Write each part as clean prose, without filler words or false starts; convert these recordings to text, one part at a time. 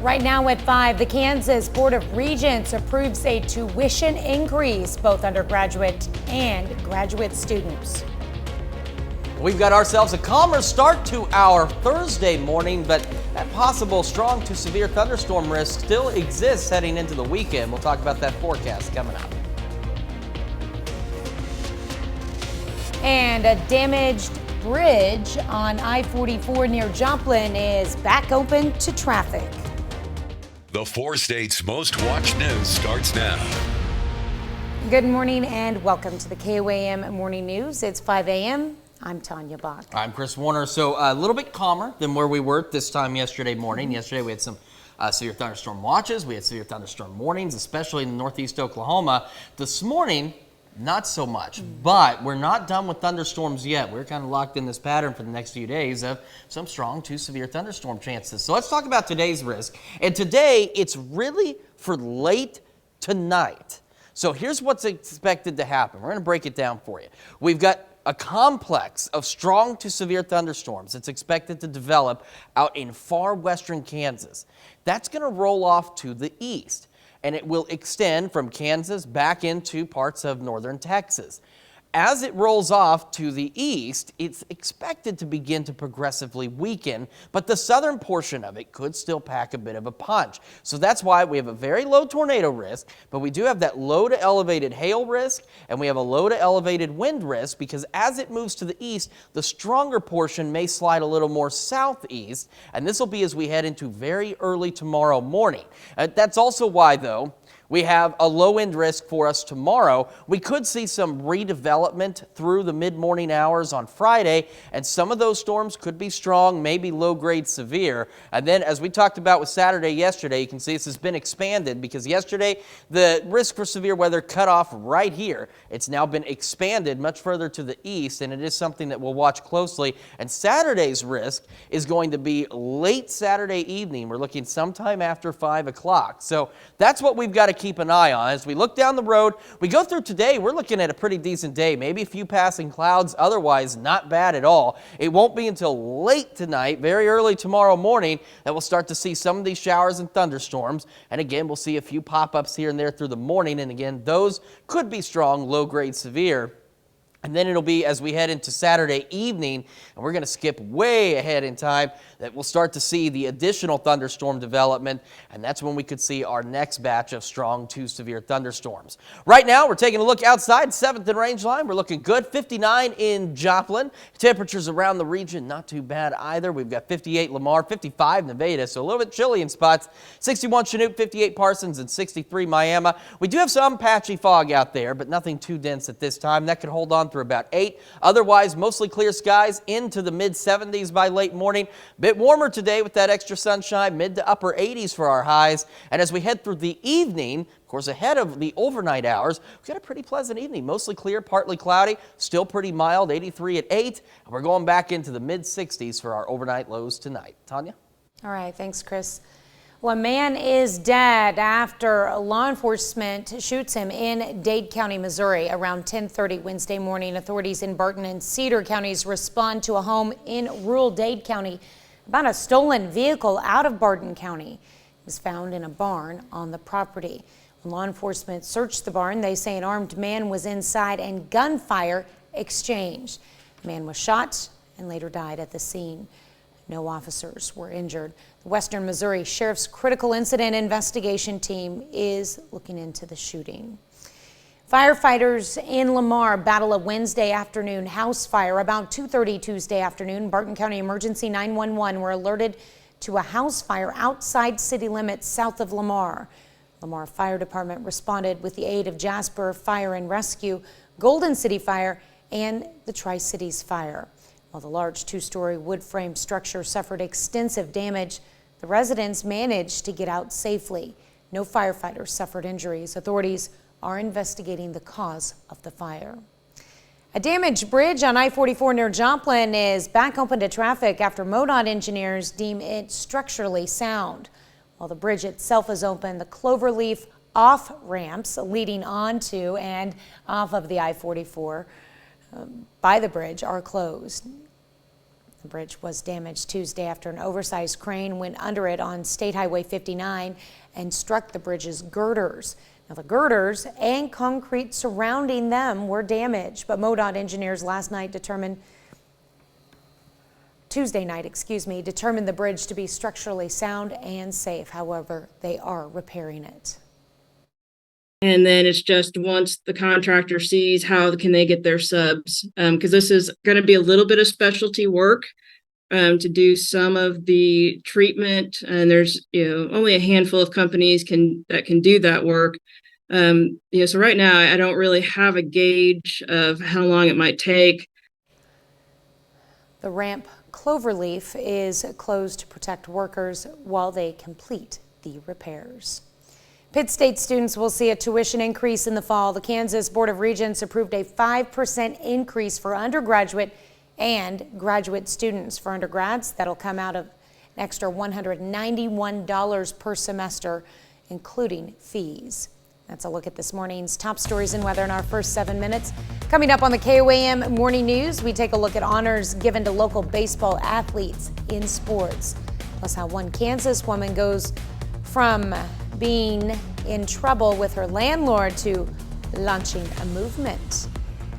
Right now at 5, the Kansas Board of Regents approves a tuition increase, both undergraduate and graduate students. We've got ourselves a calmer start to our Thursday morning, but that possible strong to severe thunderstorm risk still exists heading into the weekend. We'll talk about that forecast coming up. And a damaged bridge on I-44 near Joplin is back open to traffic. The 4 states' most watched news starts now. Good morning and welcome to the KOAM Morning News. It's 5 a.m. I'm Tanya Bach. I'm Chris Warner. So a little bit calmer than where we were this time yesterday morning. Yesterday we had some severe thunderstorm watches. We had severe thunderstorm warnings, especially in northeast Oklahoma. This morning, not so much, but we're not done with thunderstorms yet. We're kind of locked in this pattern for the next few days of some strong to severe thunderstorm chances. So let's talk about today's risk. And today, it's really for late tonight. So here's what's expected to happen. We're going to break it down for you. We've got a complex of strong to severe thunderstorms that's expected to develop out in far western Kansas. That's going to roll off to the east, and it will extend from Kansas back into parts of northern Texas. As it rolls off to the east, it's expected to begin to progressively weaken, but the southern portion of it could still pack a bit of a punch. So that's why we have a very low tornado risk, but we do have that low to elevated hail risk, and we have a low to elevated wind risk, because as it moves to the east, the stronger portion may slide a little more southeast, and this will be as we head into very early tomorrow morning. That's also why, though, we have a low wind risk for us tomorrow. We could see some redevelopment through the mid-morning hours on Friday, and some of those storms could be strong, maybe low-grade severe. And then, as we talked about with Saturday yesterday, you can see this has been expanded, because yesterday the risk for severe weather cut off right here. It's now been expanded much further to the east, and it is something that we'll watch closely. And Saturday's risk is going to be late Saturday evening. We're looking sometime after 5 o'clock. So that's what we've got to keep an eye on. As we look down the road, we go through today, we're looking at a pretty decent day, maybe a few passing clouds, otherwise not bad at all. It won't be until late tonight, very early tomorrow morning, that we'll start to see some of these showers and thunderstorms. And again, we'll see a few pop-ups here and there through the morning, and again, those could be strong, low-grade severe. And then it'll be as we head into Saturday evening, and we're going to skip way ahead in time, that we'll start to see the additional thunderstorm development, and that's when we could see our next batch of strong to severe thunderstorms. Right now, we're taking a look outside, 7th and range line. We're looking good, 59 in Joplin. Temperatures around the region, not too bad either. We've got 58 Lamar, 55 Nevada, so a little bit chilly in spots. 61 Chinook, 58 Parsons, and 63 Miami. We do have some patchy fog out there, but nothing too dense at this time. That could hold on through about 8. Otherwise, mostly clear skies into the mid-70s by late morning. Bit warmer today with that extra sunshine, mid to upper 80s for our highs. And as we head through the evening, of course, ahead of the overnight hours, we've got a pretty pleasant evening. Mostly clear, partly cloudy, still pretty mild, 83 at 8. And we're going back into the mid-60s for our overnight lows tonight. Tanya? All right, thanks, Chris. Well, a man is dead after law enforcement shoots him in Dade County, Missouri. Around 10:30 Wednesday morning, authorities in Barton and Cedar counties respond to a home in rural Dade County about a stolen vehicle out of Barton County. It was found in a barn on the property. When law enforcement searched the barn, they say an armed man was inside and gunfire exchanged. The man was shot and later died at the scene. No officers were injured. The Western Missouri Sheriff's Critical Incident Investigation Team is looking into the shooting. Firefighters in Lamar battle a Wednesday afternoon house fire. About 2:30 Tuesday afternoon, Barton County Emergency 911 were alerted to a house fire outside city limits south of Lamar. Lamar Fire Department responded with the aid of Jasper Fire and Rescue, Golden City Fire, and the Tri-Cities Fire. While the large 2-story wood frame structure suffered extensive damage, the residents managed to get out safely. No firefighters suffered injuries. Authorities are investigating the cause of the fire. A damaged bridge on I-44 near Joplin is back open to traffic after MoDOT engineers deem it structurally sound. While the bridge itself is open, the cloverleaf off ramps leading onto and off of the I-44 by the bridge are closed. The bridge was damaged Tuesday after an oversized crane went under it on State Highway 59 and struck the bridge's girders. Now, the girders and concrete surrounding them were damaged, but MoDOT engineers Tuesday night, determined the bridge to be structurally sound and safe. However, they are repairing it. And then it's just once the contractor sees how can they get their subs, because this is going to be a little bit of specialty work to do some of the treatment. And there's only a handful of companies that can do that work. So right now I don't really have a gauge of how long it might take. The ramp Cloverleaf is closed to protect workers while they complete the repairs. Pitt State students will see a tuition increase in the fall. The Kansas Board of Regents approved a 5% increase for undergraduate and graduate students. For undergrads, that'll come out of an extra $191 per semester, including fees. That's a look at this morning's top stories and weather in our first 7 minutes. Coming up on the KOAM Morning News, we take a look at honors given to local baseball athletes in sports. Plus how one Kansas woman goes from being in trouble with her landlord to launching a movement.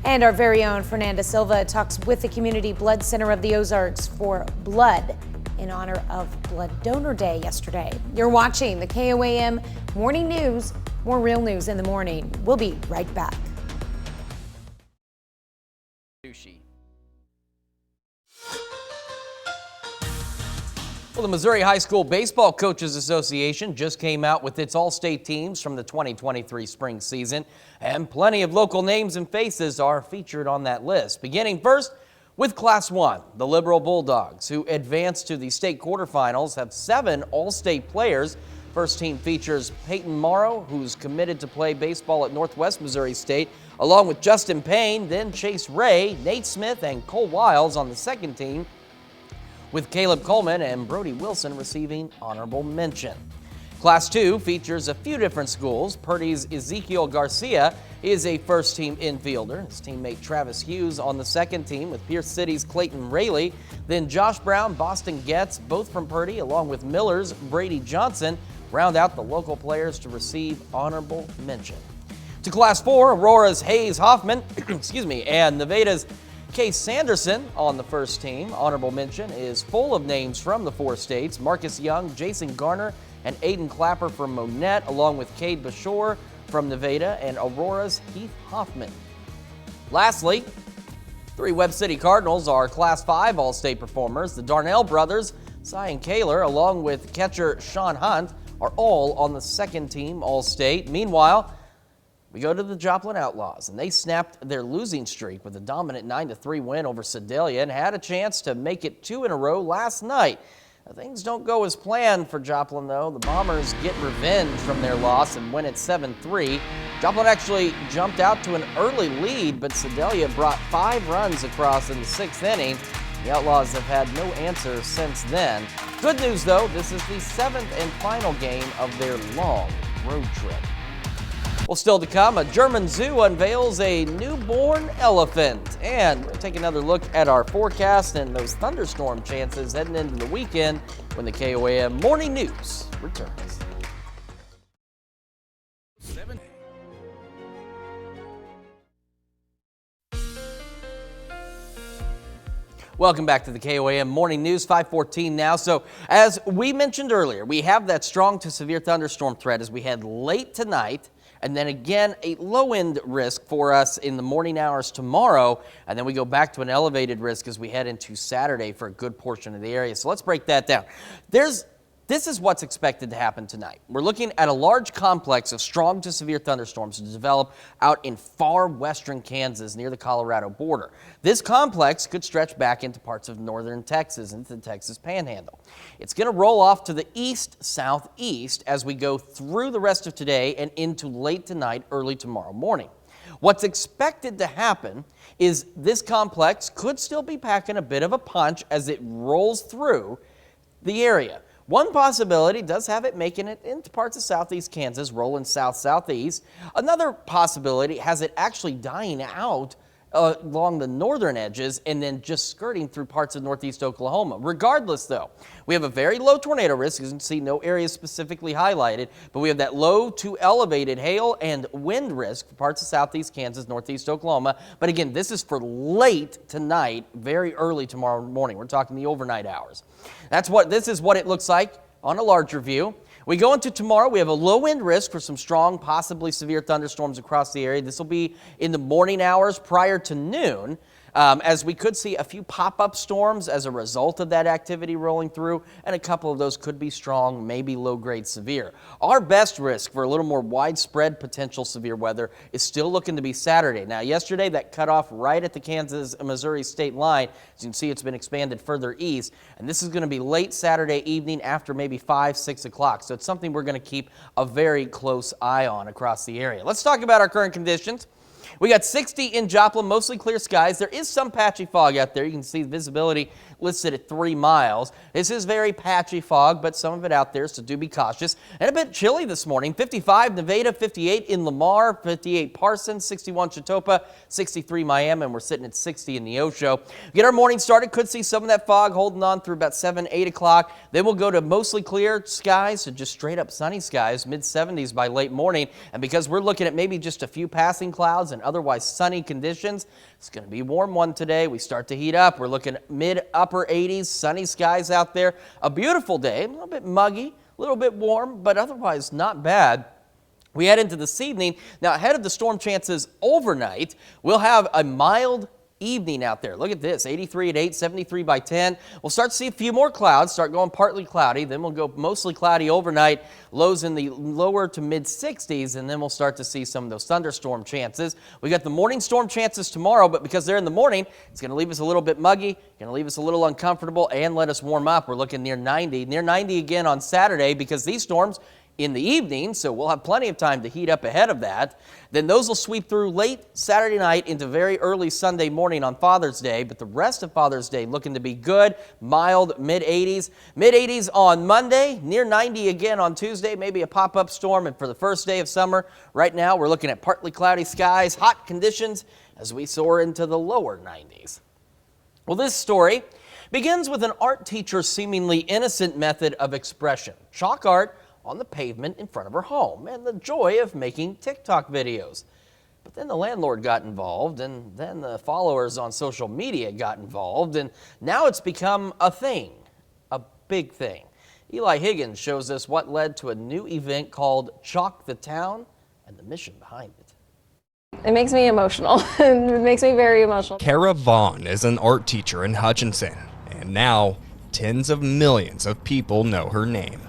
And our very own Fernanda Silva talks with the Community Blood Center of the Ozarks for blood in honor of Blood Donor Day yesterday. You're watching the KOAM Morning News. More real news in the morning. We'll be right back. Well, the Missouri High School Baseball Coaches Association just came out with its all-state teams from the 2023 spring season, and plenty of local names and faces are featured on that list. Beginning first with Class 1, the Liberal Bulldogs, who advanced to the state quarterfinals, have 7 all-state players. First team features Peyton Morrow, who's committed to play baseball at Northwest Missouri State, along with Justin Payne, then Chase Ray, Nate Smith, and Cole Wiles on the second team, with Caleb Coleman and Brody Wilson receiving honorable mention. Class 2 features a few different schools. Purdy's Ezekiel Garcia is a first-team infielder. His teammate Travis Hughes on the second team, with Pierce City's Clayton Rayleigh. Then Josh Brown, Boston Getz, both from Purdy, along with Miller's Brady Johnson, round out the local players to receive honorable mention. To Class 4, Aurora's Hayes Hoffman, and Nevada's Case Sanderson on the first team. Honorable mention is full of names from the 4 states: Marcus Young, Jason Garner, and Aiden Clapper from Monette, along with Cade Bashore from Nevada and Aurora's Heath Hoffman. Lastly, 3 Webb City Cardinals are Class 5 All-State performers. The Darnell brothers, Cy and Kaler, along with catcher Sean Hunt, are all on the second team All-State. Meanwhile, we go to the Joplin Outlaws, and they snapped their losing streak with a dominant 9-3 win over Sedalia and had a chance to make it 2 in a row last night. Now, things don't go as planned for Joplin, though. The Bombers get revenge from their loss and win at 7-3. Joplin actually jumped out to an early lead, but Sedalia brought 5 runs across in the 6th inning. The Outlaws have had no answer since then. Good news, though, this is the 7th and final game of their long road trip. Well, still to come, a German zoo unveils a newborn elephant. And we'll take another look at our forecast and those thunderstorm chances heading into the weekend when the KOAM Morning News returns. Welcome back to the KOAM Morning News, 5:14 now. So as we mentioned earlier, we have that strong to severe thunderstorm threat as we head late tonight, and then again a low-end risk for us in the morning hours tomorrow, and then we go back to an elevated risk as we head into Saturday for a good portion of the area. So let's break that down. This is what's expected to happen tonight. We're looking at a large complex of strong to severe thunderstorms to develop out in far western Kansas near the Colorado border. This complex could stretch back into parts of northern Texas, into the Texas Panhandle. It's going to roll off to the east-southeast as we go through the rest of today and into late tonight, early tomorrow morning. What's expected to happen is this complex could still be packing a bit of a punch as it rolls through the area. One possibility does have it making it into parts of southeast Kansas, rolling south-southeast. Another possibility has it actually dying out along the northern edges and then just skirting through parts of northeast Oklahoma. Regardless, though, we have a very low tornado risk. As you can see, no areas specifically highlighted, but we have that low to elevated hail and wind risk for parts of southeast Kansas, northeast Oklahoma. But again, this is for late tonight, very early tomorrow morning. We're talking the overnight hours. This is what it looks like on a larger view. We go into tomorrow, we have a low wind risk for some strong, possibly severe thunderstorms across the area. This will be in the morning hours prior to noon, as we could see a few pop-up storms as a result of that activity rolling through, and a couple of those could be strong, maybe low-grade severe. Our best risk for a little more widespread potential severe weather is still looking to be Saturday. Now, yesterday that cut off right at the Kansas-Missouri state line. As you can see, it's been expanded further east, and this is going to be late Saturday evening after maybe 5, 6 o'clock. So it's something we're going to keep a very close eye on across the area. Let's talk about our current conditions. We got 60 in Joplin, mostly clear skies. There is some patchy fog out there. You can see visibility listed at 3 miles. This is very patchy fog, but some of it out there, so do be cautious. And a bit chilly this morning. 55 Nevada, 58 in Lamar, 58 Parsons, 61 Chitopa, 63 Miami, and we're sitting at 60 in Neosho. Get our morning started. Could see some of that fog holding on through about 7, 8 o'clock. Then we'll go to mostly clear skies, so just straight up sunny skies, mid-70s by late morning. And because we're looking at maybe just a few passing clouds and otherwise sunny conditions, it's going to be a warm one today. We start to heat up. We're looking at mid-upper 80s, sunny skies out there. A beautiful day, a little bit muggy, a little bit warm, but otherwise not bad. We head into this evening. Now, ahead of the storm chances overnight, we'll have a mild evening out there. Look at this, 83 at 8, 73 by 10. We'll start to see a few more clouds, start going partly cloudy. Then we'll go mostly cloudy overnight, lows in the lower to mid 60s, and then we'll start to see some of those thunderstorm chances. We got the morning storm chances tomorrow, but because they're in the morning, it's going to leave us a little bit muggy, going to leave us a little uncomfortable, and let us warm up. We're looking near 90 again on Saturday because these storms in the evening, so we'll have plenty of time to heat up ahead of that. Then those will sweep through late Saturday night into very early Sunday morning on Father's Day, but the rest of Father's Day looking to be good, mild, mid-80s. Mid-80s on Monday, near 90 again on Tuesday, maybe a pop-up storm, and for the first day of summer, right now we're looking at partly cloudy skies, hot conditions as we soar into the lower 90s. Well, this story begins with an art teacher's seemingly innocent method of expression, chalk art on the pavement in front of her home, and the joy of making TikTok videos. But then the landlord got involved, and then the followers on social media got involved, and now it's become a thing, a big thing. Eli Higgins shows us what led to a new event called Chalk the Town and the mission behind it. It makes me emotional. It makes me very emotional. Kara Vaughn is an art teacher in Hutchinson, and now tens of millions of people know her name.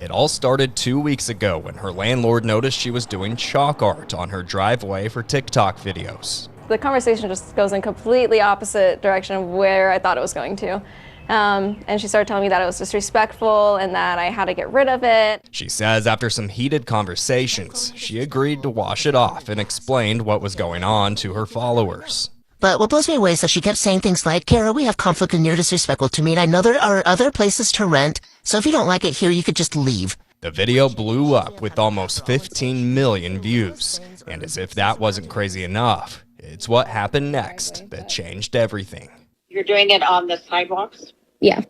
It all started 2 weeks ago when her landlord noticed she was doing chalk art on her driveway for TikTok videos. The conversation just goes in completely opposite direction of where I thought it was going to. And she started telling me that it was disrespectful and that I had to get rid of it. She says after some heated conversations, she agreed to wash it off and explained what was going on to her followers. But what blows me away is that she kept saying things like, Kara, we have conflict and you're disrespectful to me, and I know there are other places to rent, so if you don't like it here, you could just leave. The video blew up with almost 15 million views. And as if that wasn't crazy enough, it's what happened next that changed everything. You're doing it on the sidewalks Yeah.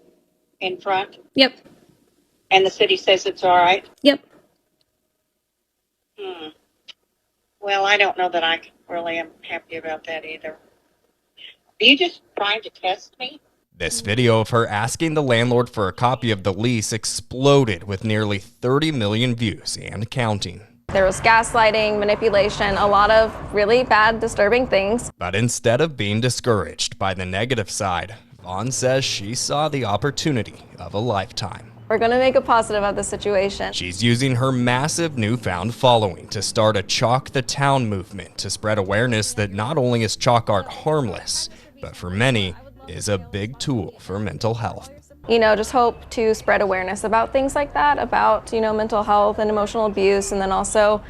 in front, Yep. and the city says it's all right? Yep. Well, I don't know that I really am happy about that either. Are you just trying to test me? This video of her asking the landlord for a copy of the lease exploded with nearly 30 million views and counting. There was gaslighting, manipulation, a lot of really bad, disturbing things. But instead of being discouraged by the negative side, Vaughn says she saw the opportunity of a lifetime. We're going to make a positive of the situation. She's using her massive newfound following to start a Chalk the Town movement to spread awareness that not only is chalk art harmless, but for many is a big tool for mental health. You know, just hope to spread awareness about things like that, about, mental health and emotional abuse, and then also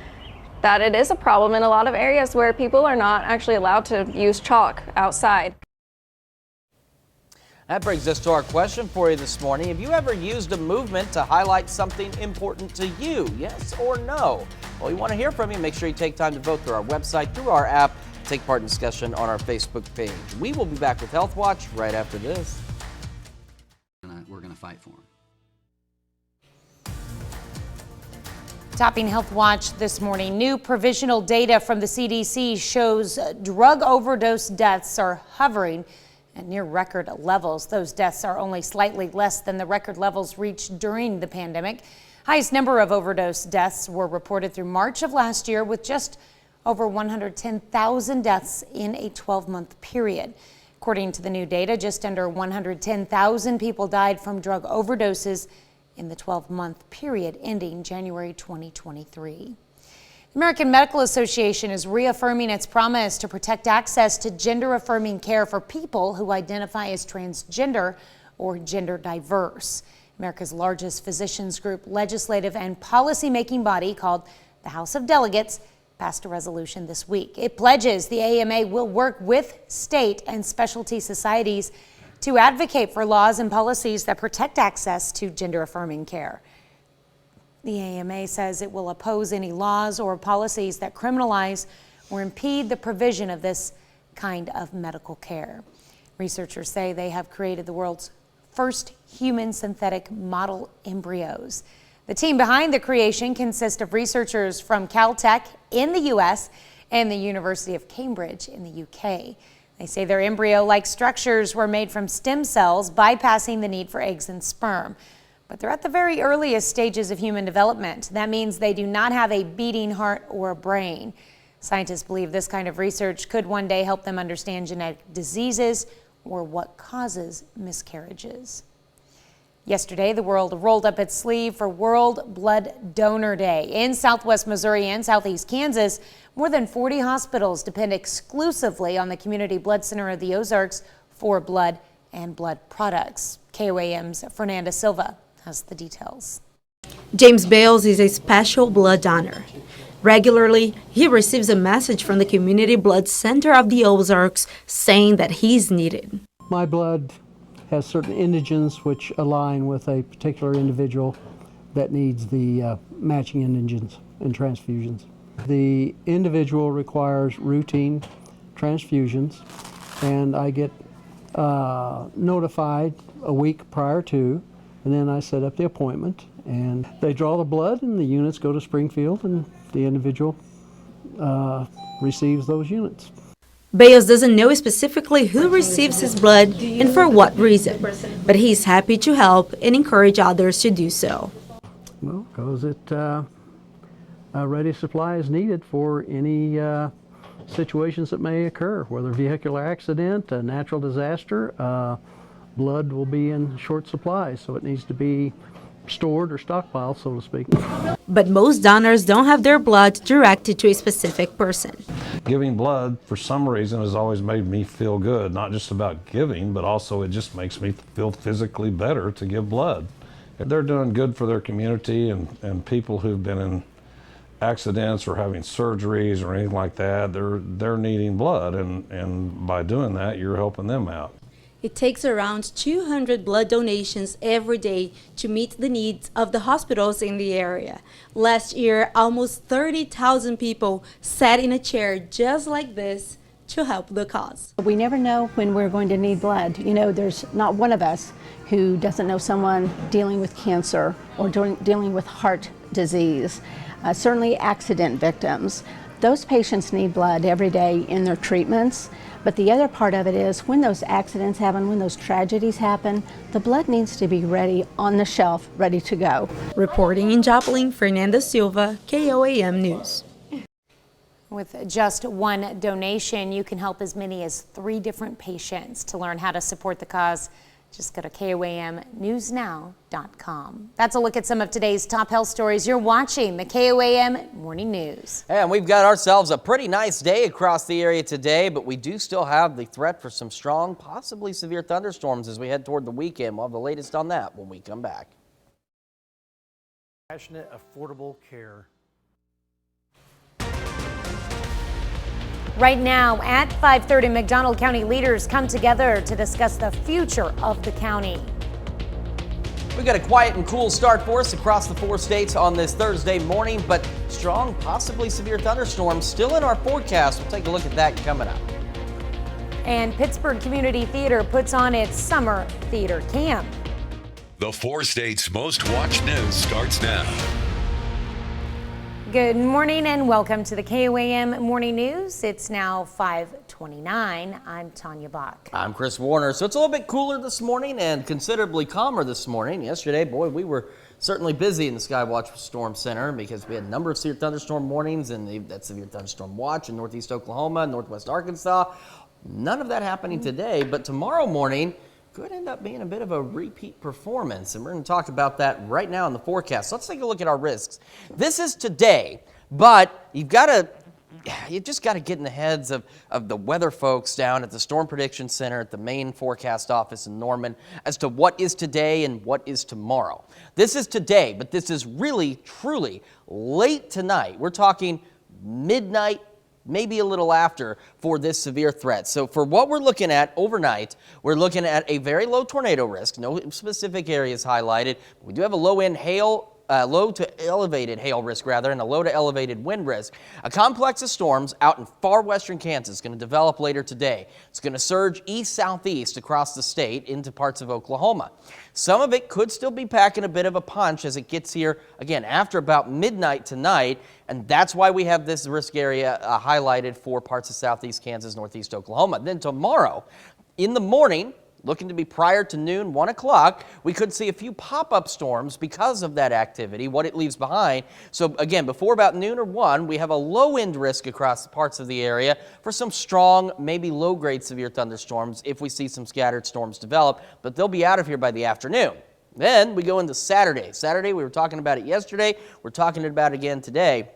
that it is a problem in a lot of areas where people are not actually allowed to use chalk outside. That brings us to our question for you this morning. Have you ever used a movement to highlight something important to you? Yes or no? Well, we want to hear from you. Make sure you take time to vote through our website, through our app. take part in discussion on our Facebook page. We will be back with Health Watch right after this. We're going to fight for them. Topping Health Watch this morning, new provisional data from the CDC shows drug overdose deaths are hovering at near record levels. Those deaths are only slightly less than the record levels reached during the pandemic. Highest number of overdose deaths were reported through March of last year, with just over 110,000 deaths in a 12-month period. According to the new data, just under 110,000 people died from drug overdoses in the 12-month period ending January 2023. The American Medical Association is reaffirming its promise to protect access to gender-affirming care for people who identify as transgender or gender diverse. America's largest physicians group legislative and policy-making body, called the House of Delegates, passed a resolution this week. It pledges the AMA will work with state and specialty societies to advocate for laws and policies that protect access to gender-affirming care. The AMA says it will oppose any laws or policies that criminalize or impede the provision of this kind of medical care. Researchers say they have created the world's first human synthetic model embryos. The team behind the creation consists of researchers from Caltech in the U.S. and the University of Cambridge in the UK. They say their embryo-like structures were made from stem cells, bypassing the need for eggs and sperm. But they're at the very earliest stages of human development. That means they do not have a beating heart or a brain. Scientists believe this kind of research could one day help them understand genetic diseases or what causes miscarriages. Yesterday, the world rolled up its sleeve for World Blood Donor Day. In southwest Missouri and southeast Kansas, more than 40 hospitals depend exclusively on the Community Blood Center of the Ozarks for blood and blood products. KOAM's Fernanda Silva has the details. James Bales is a special blood donor. Regularly, he receives a message from the Community Blood Center of the Ozarks saying that he's needed. My blood has certain antigens which align with a particular individual that needs the matching antigens and transfusions. The individual requires routine transfusions, and I get notified a week prior to, and then I set up the appointment, and they draw the blood and the units go to Springfield, and the individual receives those units. Bales doesn't know specifically who receives his blood and for what reason, but he's happy to help and encourage others to do so. Well, because a ready supply is needed for any situations that may occur, whether vehicular accident, a natural disaster. Blood will be in short supply, so it needs to be stored or stockpiled, so to speak. But most donors don't have their blood directed to a specific person. Giving blood, for some reason, has always made me feel good, not just about giving, but also it just makes me feel physically better to give blood. They're doing good for their community and people who've been in accidents or having surgeries or anything like that. They're needing blood, and by doing that, you're helping them out. It takes around 200 blood donations every day to meet the needs of the hospitals in the area. Last year, almost 30,000 people sat in a chair just like this to help the cause. We never know when we're going to need blood. You know, there's not one of us who doesn't know someone dealing with cancer or dealing with heart disease, certainly accident victims. Those patients need blood every day in their treatments. But the other part of it is when those accidents happen, when those tragedies happen, the blood needs to be ready on the shelf, ready to go. Reporting in Joplin, Fernanda Silva, KOAM News. With just one donation, you can help as many as 3 different patients. To learn how to support the cause, just go to KOAMnewsnow.com. That's a look at some of today's top health stories. You're watching the KOAM Morning News. And we've got ourselves a pretty nice day across the area today, but we do still have the threat for some strong, possibly severe thunderstorms as we head toward the weekend. We'll have the latest on that when we come back. Passionate, affordable care. Right now at 5:30, McDonald County leaders come together to discuss the future of the county. We got a quiet and cool start for us across the 4 states on this Thursday morning, but strong, possibly severe thunderstorms still in our forecast. We'll take a look at that coming up. And Pittsburgh Community Theater puts on its summer theater camp. The 4 states' most watched news starts now. Good morning and welcome to the KOAM Morning News. It's now 5:29. I'm Tanya Bach. I'm Chris Warner. So it's a little bit cooler this morning and considerably calmer this morning. Yesterday, boy, we were certainly busy in the Skywatch Storm Center because we had a number of severe thunderstorm warnings and that severe thunderstorm watch in northeast Oklahoma, northwest Arkansas. None of that happening today, but tomorrow morning could end up being a bit of a repeat performance, and we're going to talk about that right now in the forecast. So let's take a look at our risks. This is today, but you just got to get in the heads of the weather folks down at the Storm Prediction Center at the main forecast office in Norman as to what is today and what is tomorrow. This is today, but this is really, truly late tonight. We're talking midnight, maybe a little after, for this severe threat. So for what we're looking at overnight, we're looking at a very low tornado risk. No specific areas highlighted. We do have a low to elevated hail risk and a low to elevated wind risk. A complex of storms out in far western Kansas is going to develop later today. It's going to surge east-southeast across the state into parts of Oklahoma. Some of it could still be packing a bit of a punch as it gets here, again, after about midnight tonight, and that's why we have this risk area highlighted for parts of southeast Kansas, northeast Oklahoma. Then tomorrow, in the morning, looking to be prior to noon, 1 o'clock, we could see a few pop-up storms because of that activity, what it leaves behind. So again, before about noon or 1, we have a low wind risk across parts of the area for some strong, maybe low-grade severe thunderstorms if we see some scattered storms develop, but they'll be out of here by the afternoon. Then we go into Saturday. Saturday, we were talking about it yesterday. We're talking about it again today.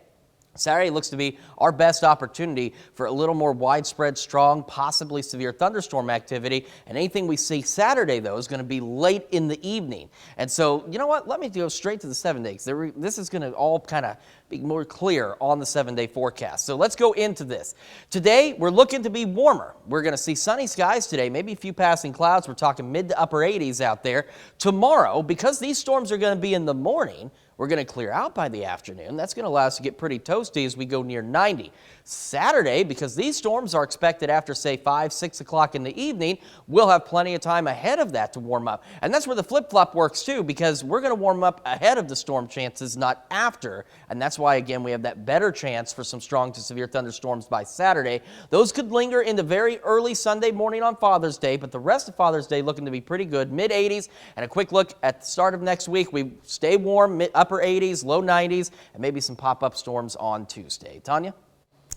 Saturday looks to be our best opportunity for a little more widespread, strong, possibly severe thunderstorm activity. And anything we see Saturday, though, is going to be late in the evening. And so, you know what? Let me go straight to the 7 days. This is going to all kind of be more clear on the 7-day forecast. So let's go into this. Today, we're looking to be warmer. We're going to see sunny skies today, maybe a few passing clouds. We're talking mid to upper 80s out there. Tomorrow, because these storms are going to be in the morning, we're going to clear out by the afternoon. That's going to allow us to get pretty toasty as we go near 90. Saturday, because these storms are expected after, say, 5, 6 o'clock in the evening, we'll have plenty of time ahead of that to warm up. And that's where the flip-flop works, too, because we're going to warm up ahead of the storm chances, not after. And that's why, again, we have that better chance for some strong to severe thunderstorms by Saturday. Those could linger into very early Sunday morning on Father's Day, but the rest of Father's Day looking to be pretty good, mid-80s. And a quick look at the start of next week. We stay warm, upper 80s, low 90s, and maybe some pop-up storms on Tuesday. Tanya?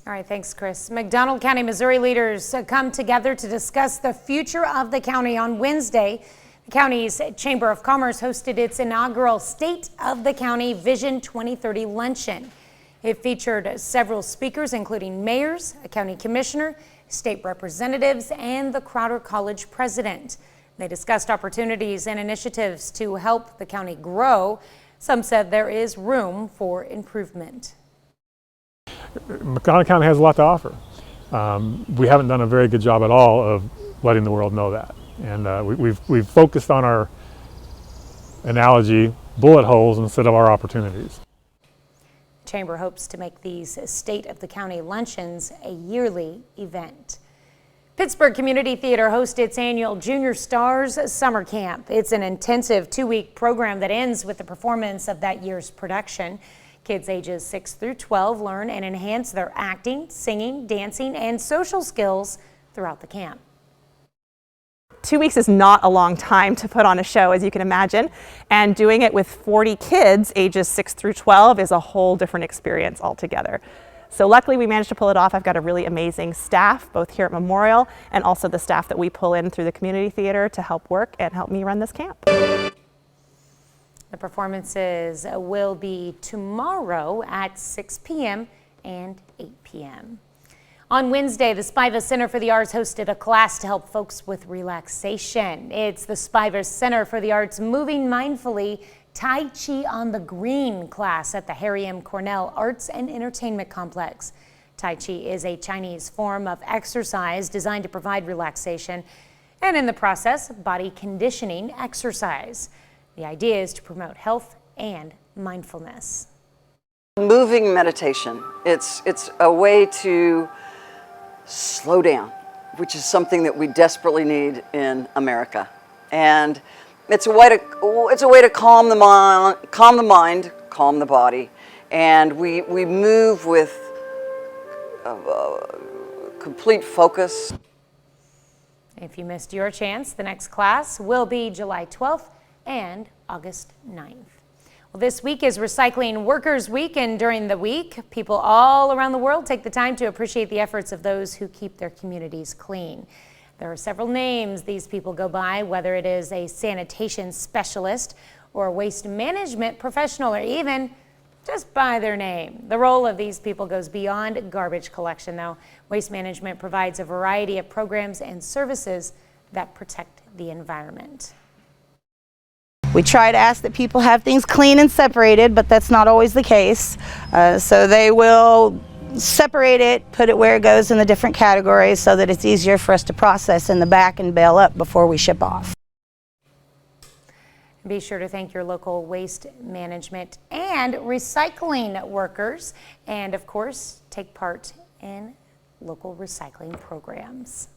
All right, thanks, Chris. McDonald County, Missouri leaders come together to discuss the future of the county on Wednesday. The county's Chamber of Commerce hosted its inaugural State of the County Vision 2030 luncheon. It featured several speakers, including mayors, a county commissioner, state representatives, and the Crowder College president. They discussed opportunities and initiatives to help the county grow. Some said there is room for improvement. McDonald County has a lot to offer. We haven't done a very good job at all of letting the world know that. And we've focused on our analogy, bullet holes instead of our opportunities. Chamber hopes to make these State of the County luncheons a yearly event. Pittsburgh Community Theater hosts its annual Junior Stars Summer Camp. It's an intensive 2-week program that ends with the performance of that year's production. Kids ages 6 through 12 learn and enhance their acting, singing, dancing, and social skills throughout the camp. 2 weeks is not a long time to put on a show, as you can imagine, and doing it with 40 kids ages 6 through 12 is a whole different experience altogether. So luckily we managed to pull it off. I've got a really amazing staff, both here at Memorial and also the staff that we pull in through the community theater to help work and help me run this camp. The performances will be tomorrow at 6 p.m. and 8 p.m. On Wednesday, the Spiva Center for the Arts hosted a class to help folks with relaxation. It's the Spiva Center for the Arts Moving Mindfully Tai Chi on the Green class at the Harry M. Cornell Arts and Entertainment Complex. Tai Chi is a Chinese form of exercise designed to provide relaxation and, in the process, body conditioning exercise. The idea is to promote health and mindfulness. Moving meditation. It's a way to slow down, which is something that we desperately need in America. And it's a way to calm the mind, calm the body, and we move with complete focus. If you missed your chance, the next class will be July 12th and August 9th. Well, this week is Recycling Workers Week, and during the week, people all around the world take the time to appreciate the efforts of those who keep their communities clean. There are several names these people go by, whether it is a sanitation specialist or a waste management professional, or even just by their name. The role of these people goes beyond garbage collection, though. Waste management provides a variety of programs and services that protect the environment. We try to ask that people have things clean and separated, but that's not always the case. So they will separate it, put it where it goes in the different categories so that it's easier for us to process in the back and bale up before we ship off. Be sure to thank your local waste management and recycling workers, and of course, take part in local recycling programs.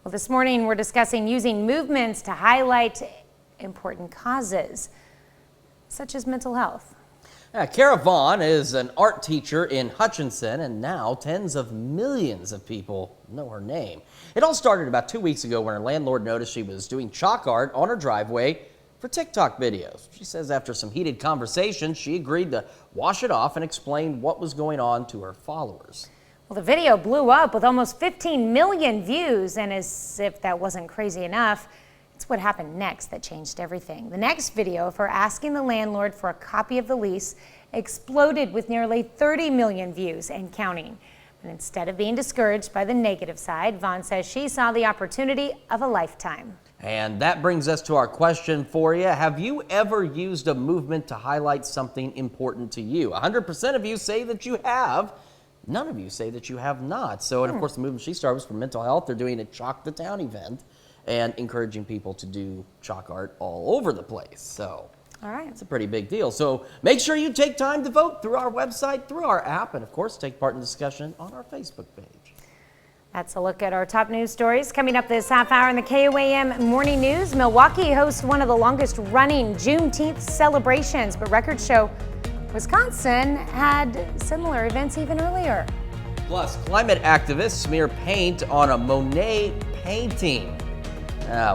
Well, this morning we're discussing using movements to highlight important causes, such as mental health. Kara Vaughn is an art teacher in Hutchinson, and now tens of millions of people know her name. It all started about 2 weeks ago when her landlord noticed she was doing chalk art on her driveway for TikTok videos. She says after some heated conversations, she agreed to wash it off and explain what was going on to her followers. Well, the video blew up with almost 15 million views, and as if that wasn't crazy enough, it's what happened next that changed everything. The next video of her asking the landlord for a copy of the lease exploded with nearly 30 million views and counting. And instead of being discouraged by the negative side, Vaughn says she saw the opportunity of a lifetime. And that brings us to our question for you. Have you ever used a movement to highlight something important to you? 100% of you say that you have. None of you say that you have not. So, and of course, the movement she started was for mental health. They're doing a Chalk the Town event and encouraging people to do chalk art all over the place. So all right, it's a pretty big deal. So make sure you take time to vote through our website, through our app, and of course take part in the discussion on our Facebook page. That's a look at our top news stories. Coming up this half hour in the KOAM Morning News, Milwaukee hosts one of the longest running Juneteenth celebrations, but records show Wisconsin had similar events even earlier. Plus, climate activists smear paint on a Monet painting.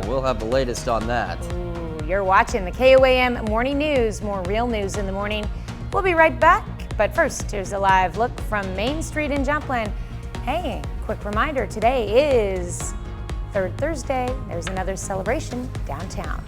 We'll have the latest on that. Ooh, you're watching the KOAM Morning News. More real news in the morning. We'll be right back. But first, here's a live look from Main Street in Joplin. Hey, quick reminder, today is Third Thursday. There's another celebration downtown.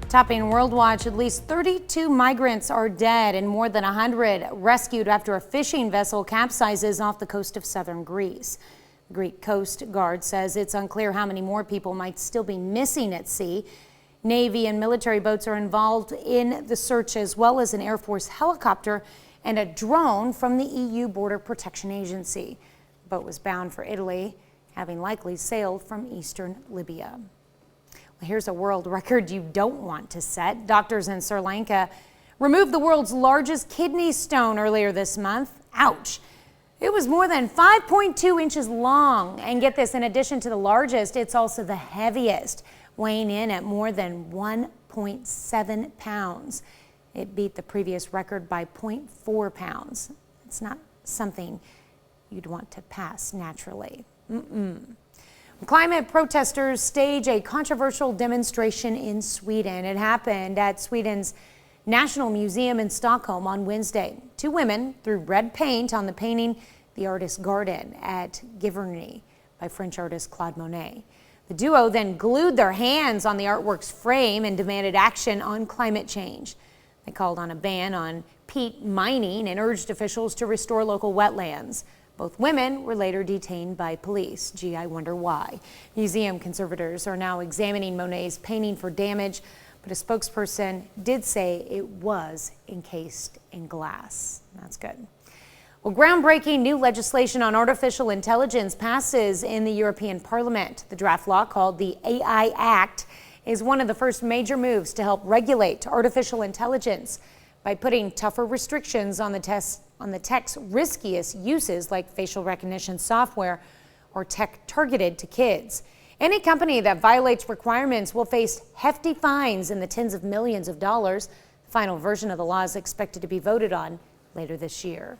Topping World Watch, at least 32 migrants are dead and more than 100 rescued after a fishing vessel capsizes off the coast of southern Greece. The Greek Coast Guard says it's unclear how many more people might still be missing at sea. Navy and military boats are involved in the search, as well as an Air Force helicopter and a drone from the EU Border Protection Agency. The boat was bound for Italy, having likely sailed from eastern Libya. Here's a world record you don't want to set. Doctors in Sri Lanka removed the world's largest kidney stone earlier this month. Ouch. It was more than 5.2 inches long. And get this, in addition to the largest, it's also the heaviest, weighing in at more than 1.7 pounds. It beat the previous record by 0.4 pounds. It's not something you'd want to pass naturally. Climate protesters stage a controversial demonstration in Sweden. It happened at Sweden's National Museum in Stockholm on Wednesday. Two women threw red paint on the painting The Artist's Garden at Giverny by French artist Claude Monet. The duo then glued their hands on the artwork's frame and demanded action on climate change. They called on a ban on peat mining and urged officials to restore local wetlands. Both women were later detained by police. Gee, I wonder why. Museum conservators are now examining Monet's painting for damage, but a spokesperson did say it was encased in glass. That's good. Well, groundbreaking new legislation on artificial intelligence passes in the European Parliament. The draft law, called the AI Act, is one of the first major moves to help regulate artificial intelligence by putting tougher restrictions on the tech's riskiest uses, like facial recognition software or tech targeted to kids. Any company that violates requirements will face hefty fines in the tens of millions of dollars. The final version of the law is expected to be voted on later this year.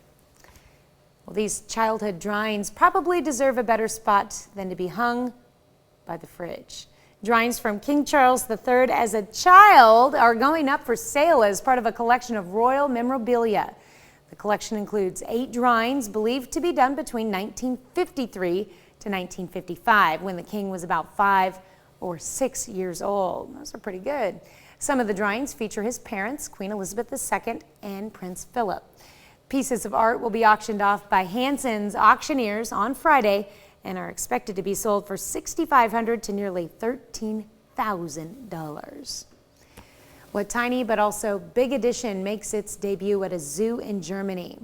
Well, these childhood drawings probably deserve a better spot than to be hung by the fridge. Drawings from King Charles III as a child are going up for sale as part of a collection of royal memorabilia. The collection includes 8 drawings believed to be done between 1953 to 1955, when the king was about 5 or 6 years old. Those are pretty good. Some of the drawings feature his parents, Queen Elizabeth II and Prince Philip. Pieces of art will be auctioned off by Hanson's auctioneers on Friday and are expected to be sold for $6,500 to nearly $13,000. What tiny but also big addition makes its debut at a zoo in Germany?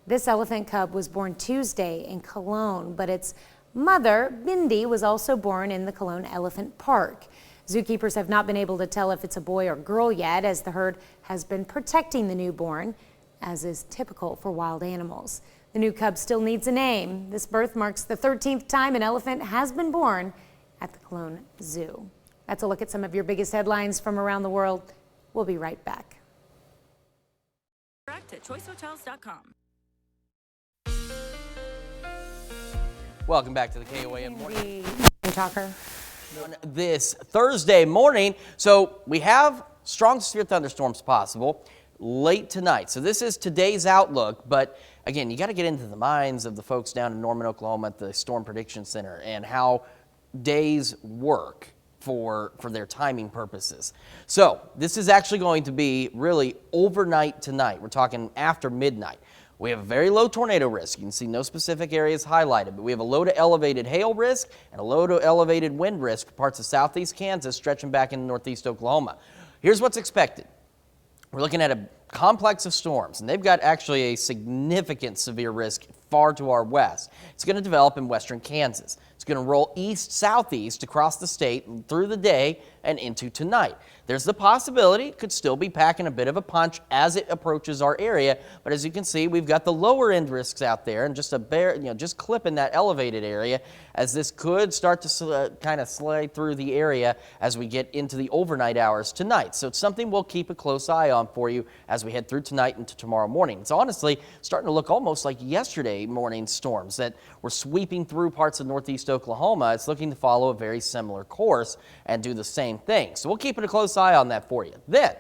This elephant cub was born Tuesday in Cologne, but its mother, Bindi, was also born in the Cologne Elephant Park. Zookeepers have not been able to tell if it's a boy or girl yet, as the herd has been protecting the newborn, as is typical for wild animals. The new cub still needs a name. This birth marks the 13th time an elephant has been born at the Cologne Zoo. That's a look at some of your biggest headlines from around the world. We'll be right back. Direct at choicehotels.com. Welcome back to the KOAM Morning Talker. On this Thursday morning, so we have strong severe thunderstorms possible late tonight. So this is today's outlook, but again, you got to get into the minds of the folks down in Norman, Oklahoma at the Storm Prediction Center and how days work for their timing purposes. So this is actually going to be really overnight tonight. We're talking after midnight. We have a very low tornado risk. You can see no specific areas highlighted, but we have a low to elevated hail risk and a low to elevated wind risk for parts of southeast Kansas stretching back into northeast Oklahoma. Here's what's expected. We're looking at a complex of storms, and they've got actually a significant severe risk far to our west. It's going to develop in western Kansas. It's going to roll east-southeast across the state through the day and into tonight. There's the possibility it could still be packing a bit of a punch as it approaches our area, but as you can see, we've got the lower end risks out there and just just clipping that elevated area, as this could start to kind of slide through the area as we get into the overnight hours tonight. So it's something we'll keep a close eye on for you as we head through tonight into tomorrow morning. It's honestly starting to look almost like yesterday morning storms that were sweeping through parts of northeast Oklahoma. It's looking to follow a very similar course and do the same thing. So we'll keep a close eye on that for you. Then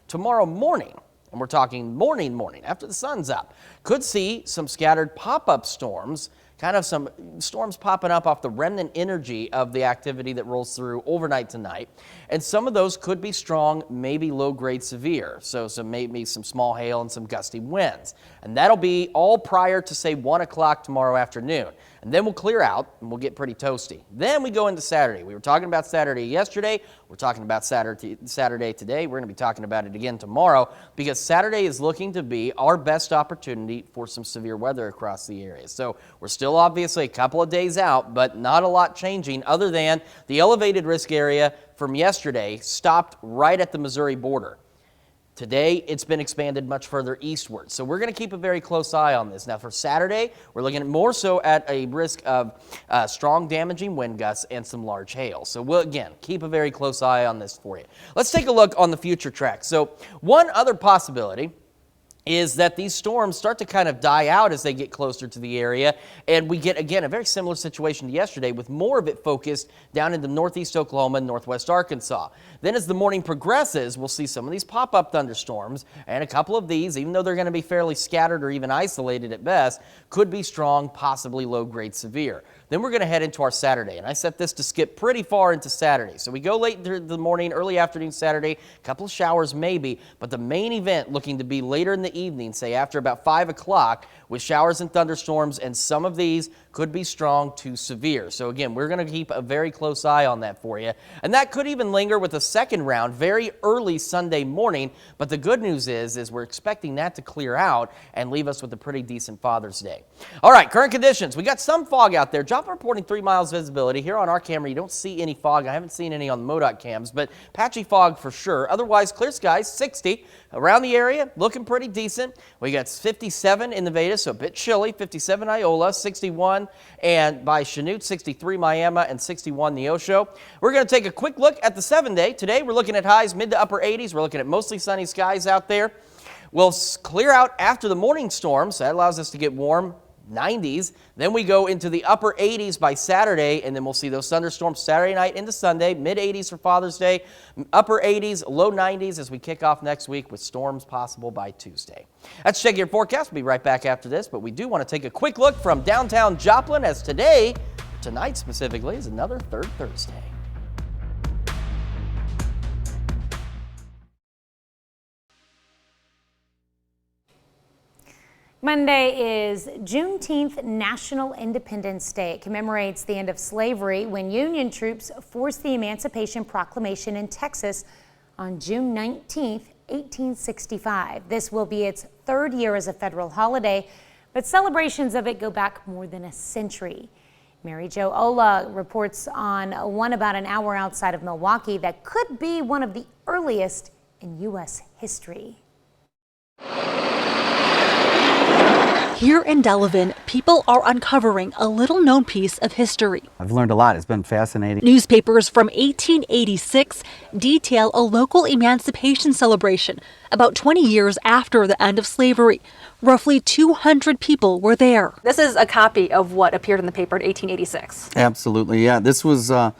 tomorrow morning, and we're talking morning after the sun's up, could see some scattered pop-up storms, kind of some storms popping up off the remnant energy of the activity that rolls through overnight tonight. And some of those could be strong, maybe low-grade severe. So maybe some small hail and some gusty winds. And that'll be all prior to, say, 1 o'clock tomorrow afternoon. And then we'll clear out and we'll get pretty toasty. Then we go into Saturday. We were talking about Saturday yesterday. We're talking about Saturday today. We're going to be talking about it again tomorrow, because Saturday is looking to be our best opportunity for some severe weather across the area. So we're still obviously a couple of days out, but not a lot changing other than the elevated risk area from yesterday stopped right at the Missouri border. Today, it's been expanded much further eastward. So we're going to keep a very close eye on this. Now for Saturday, we're looking at more so at a risk of strong damaging wind gusts and some large hail. So we'll, again, keep a very close eye on this for you. Let's take a look on the future track. So one other possibility is that these storms start to kind of die out as they get closer to the area, and we get, again, a very similar situation to yesterday, with more of it focused down into northeast Oklahoma and northwest Arkansas. Then as the morning progresses, we'll see some of these pop-up thunderstorms, and a couple of these, even though they're going to be fairly scattered or even isolated at best, could be strong, possibly low-grade severe. Then we're going to head into our Saturday, and I set this to skip pretty far into Saturday. So we go late into the morning, early afternoon Saturday, a couple of showers maybe, but the main event looking to be later in the evening, say after about 5 o'clock, with showers and thunderstorms, and some of these could be strong to severe. So again, we're going to keep a very close eye on that for you. And that could even linger with a second round very early Sunday morning. But the good news is we're expecting that to clear out and leave us with a pretty decent Father's Day. All right, current conditions. We got some fog out there. Job reporting 3 miles visibility. Here on our camera, you don't see any fog. I haven't seen any on the MoDOT cams, but patchy fog for sure. Otherwise, clear skies, 60 around the area, looking pretty decent. We got 57 in Nevada, so a bit chilly. 57 Iola, 61 and by Chanute, 63 Miami, and 61 Neosho. We're going to take a quick look at the 7-day. Today, we're looking at highs mid to upper 80s. We're looking at mostly sunny skies out there. We'll clear out after the morning storms. That allows us to get warm. 90s. Then we go into the upper 80s by Saturday, and then we'll see those thunderstorms Saturday night into Sunday, mid 80s for Father's Day, upper 80s, low 90s as we kick off next week with storms possible by Tuesday. That's Check Your Forecast. We'll be right back after this, but we do want to take a quick look from downtown Joplin, as tonight specifically, is another Third Thursday. Monday is Juneteenth National Independence Day. It commemorates the end of slavery when Union troops forced the Emancipation Proclamation in Texas on June 19, 1865. This will be its 3rd year as a federal holiday, but celebrations of it go back more than a century. Mary Jo Ola reports on one about an hour outside of Milwaukee that could be one of the earliest in U.S. history. Here in Delavan, people are uncovering a little-known piece of history. I've learned a lot. It's been fascinating. Newspapers from 1886 detail a local emancipation celebration about 20 years after the end of slavery. Roughly 200 people were there. This is a copy of what appeared in the paper in 1886. Absolutely, yeah. This was the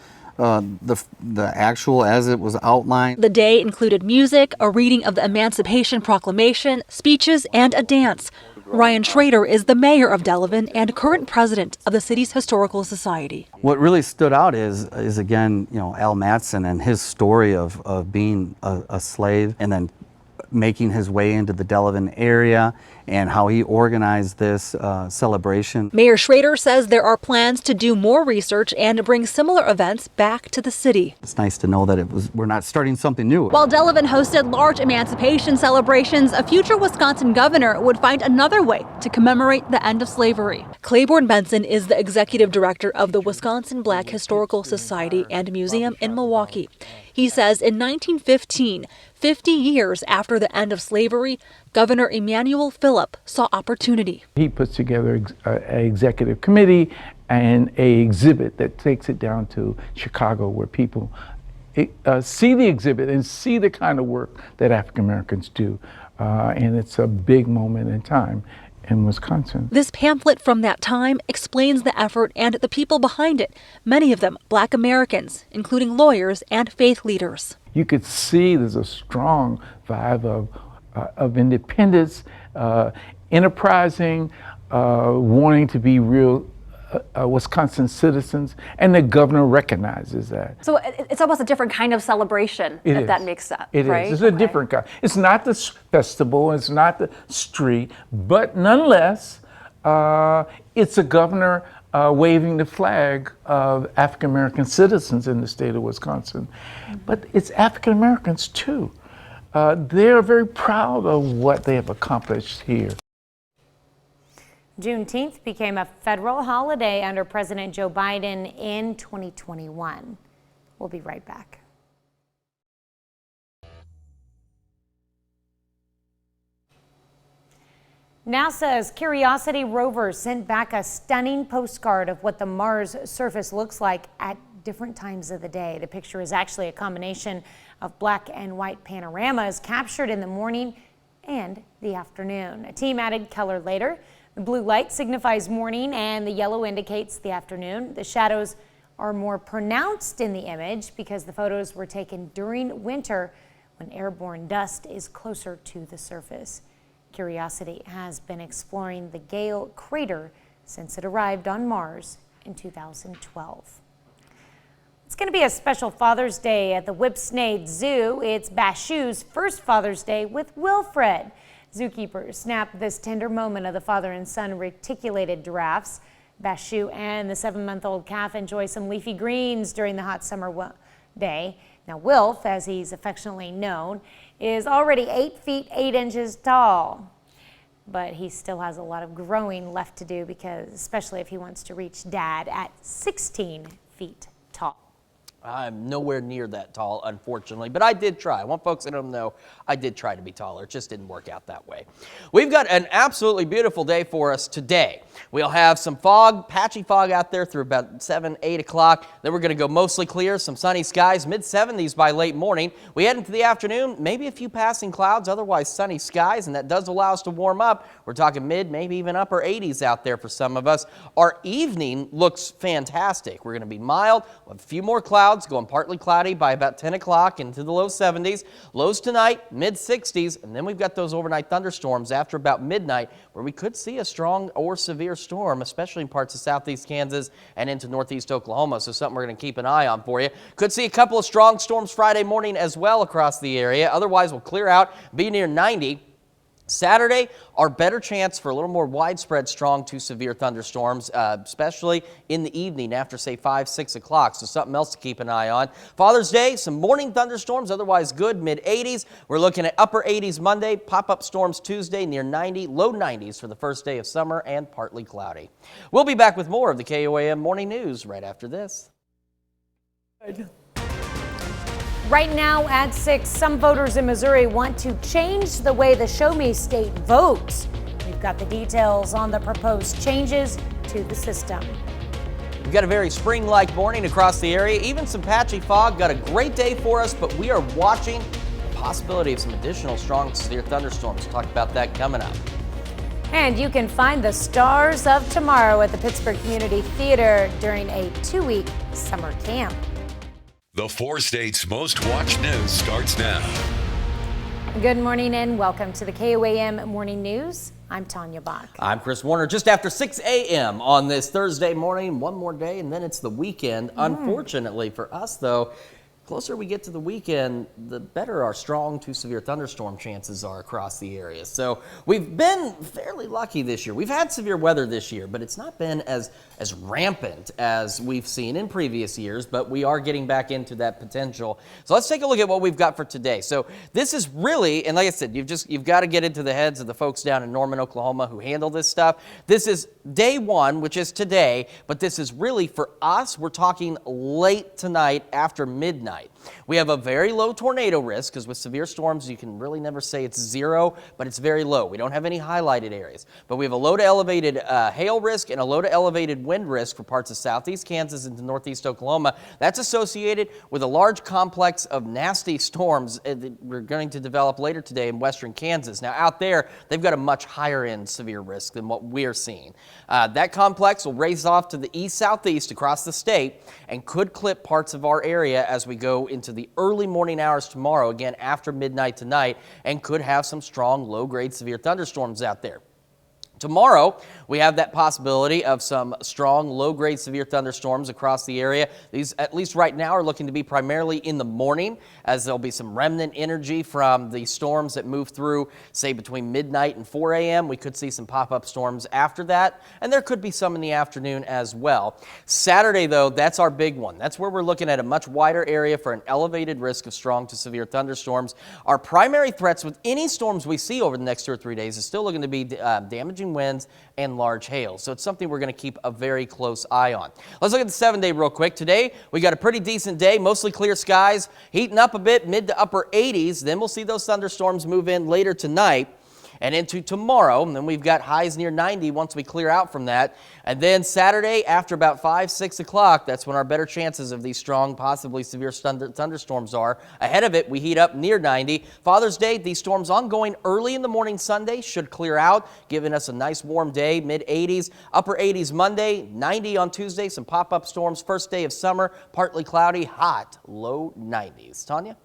actual as it was outlined. The day included music, a reading of the Emancipation Proclamation, speeches, and a dance. Ryan Schrader is the mayor of Delavan and current president of the city's Historical Society. What really stood out is again, Al Matson and his story of being a slave and then making his way into the Delavan area and how he organized this celebration. Mayor Schrader says there are plans to do more research and bring similar events back to the city. It's nice to know that we're not starting something new. While Delavan hosted large emancipation celebrations, a future Wisconsin governor would find another way to commemorate the end of slavery. Claiborne Benson is the executive director of the Wisconsin Black Historical Society and Museum in Milwaukee. He says in 1915, 50 years after the end of slavery, Governor Emanuel Phillip saw opportunity. He puts together an executive committee and an exhibit that takes it down to Chicago, where people see the exhibit and see the kind of work that African Americans do. And it's a big moment in time in Wisconsin. This pamphlet from that time explains the effort and the people behind it, many of them Black Americans, including lawyers and faith leaders. You could see there's a strong vibe of independence, enterprising, wanting to be real Wisconsin citizens, and the governor recognizes that. So it's almost a different kind of celebration, if that makes sense, right? It's a different kind. It's not the festival, it's not the street, but nonetheless, it's a governor waving the flag of African American citizens in the state of Wisconsin. But it's African Americans too. They're very proud of what they have accomplished here. Juneteenth became a federal holiday under President Joe Biden in 2021. We'll be right back. NASA's Curiosity rover sent back a stunning postcard of what the Mars surface looks like at different times of the day. The picture is actually a combination of black and white panoramas captured in the morning and the afternoon. A team added color later. The blue light signifies morning and the yellow indicates the afternoon. The shadows are more pronounced in the image because the photos were taken during winter when airborne dust is closer to the surface. Curiosity has been exploring the Gale crater since it arrived on Mars in 2012. It's going to be a special Father's Day at the Whipsnade Zoo. It's Bashu's first Father's Day with Wilfred. Zookeepers snapped this tender moment of the father and son reticulated giraffes. Bashu and the 7-month-old calf enjoy some leafy greens during the hot summer day. Now, Wilf, as he's affectionately known, is already 8 feet 8 inches tall. But he still has a lot of growing left to do, because especially if he wants to reach Dad at 16 feet tall. I'm nowhere near that tall, unfortunately, but I did try. I want folks at home to know I did try to be taller. It just didn't work out that way. We've got an absolutely beautiful day for us today. We'll have some fog, patchy fog out there through about 7, 8 o'clock. Then we're going to go mostly clear, some sunny skies, mid-70s by late morning. We head into the afternoon, maybe a few passing clouds, otherwise sunny skies, and that does allow us to warm up. We're talking mid, maybe even upper 80s out there for some of us. Our evening looks fantastic. We're going to be mild, we'll have a few more clouds, going partly cloudy by about 10 o'clock into the low 70s. Lows tonight, mid 60s, and then we've got those overnight thunderstorms after about midnight where we could see a strong or severe storm, especially in parts of southeast Kansas and into northeast Oklahoma. So something we're going to keep an eye on for you. Could see a couple of strong storms Friday morning as well across the area. Otherwise, we'll clear out, be near 90. Saturday, our better chance for a little more widespread strong to severe thunderstorms, especially in the evening after, say, 5, 6 o'clock. So something else to keep an eye on. Father's Day, some morning thunderstorms, otherwise good, mid-80s. We're looking at upper 80s Monday, pop-up storms Tuesday, near 90, low 90s for the first day of summer, and partly cloudy. We'll be back with more of the KOAM Morning News right after this. Right now at 6, some voters in Missouri want to change the way the Show Me State votes. We've got the details on the proposed changes to the system. We've got a very spring-like morning across the area, even some patchy fog. Got a great day for us, but we are watching the possibility of some additional strong severe thunderstorms. We'll talk about that coming up. And you can find the stars of tomorrow at the Pittsburgh Community Theater during a 2-week summer camp. The 4 states' most watched news starts now. Good morning and welcome to the KOAM Morning News. I'm Tanya Bach. I'm Chris Warner. Just after 6 a.m. on this Thursday morning, one more day, and then it's the weekend. Unfortunately for us, though, closer we get to the weekend, the better our strong to severe thunderstorm chances are across the area. So we've been fairly lucky this year. We've had severe weather this year, but it's not been as rampant as we've seen in previous years, but we are getting back into that potential. So let's take a look at what we've got for today. So this is really, and like I said, you've got to get into the heads of the folks down in Norman, Oklahoma who handle this stuff. This is day 1, which is today, but this is really for us. We're talking late tonight after midnight. We have a very low tornado risk, because with severe storms, you can really never say it's 0, but it's very low. We don't have any highlighted areas, but we have a low to elevated hail risk and a low to elevated wind risk for parts of southeast Kansas into northeast Oklahoma. That's associated with a large complex of nasty storms that we're going to develop later today in western Kansas. Now out there, they've got a much higher end severe risk than what we're seeing. That complex will race off to the east-southeast across the state and could clip parts of our area as we go into the early morning hours tomorrow, again after midnight tonight, and could have some strong low-grade severe thunderstorms out there. Tomorrow, we have that possibility of some strong, low-grade severe thunderstorms across the area. These, at least right now, are looking to be primarily in the morning, as there'll be some remnant energy from the storms that move through, say, between midnight and 4 a.m. We could see some pop-up storms after that, and there could be some in the afternoon as well. Saturday, though, that's our big one. That's where we're looking at a much wider area for an elevated risk of strong to severe thunderstorms. Our primary threats with any storms we see over the next 2 or 3 days is still looking to be damaging winds and large hail. So it's something we're going to keep a very close eye on. Let's look at the 7-day real quick. Today, we got a pretty decent day, mostly clear skies, heating up a bit, mid to upper 80s. Then we'll see those thunderstorms move in later tonight and into tomorrow. And then we've got highs near 90 once we clear out from that. And then Saturday, after about 5, 6 o'clock, that's when our better chances of these strong, possibly severe thunderstorms are. Ahead of it, we heat up near 90. Father's Day, these storms ongoing early in the morning Sunday should clear out, giving us a nice warm day, mid-80s, upper 80s Monday, 90 on Tuesday, some pop-up storms, first day of summer, partly cloudy, hot, low 90s. Tanya?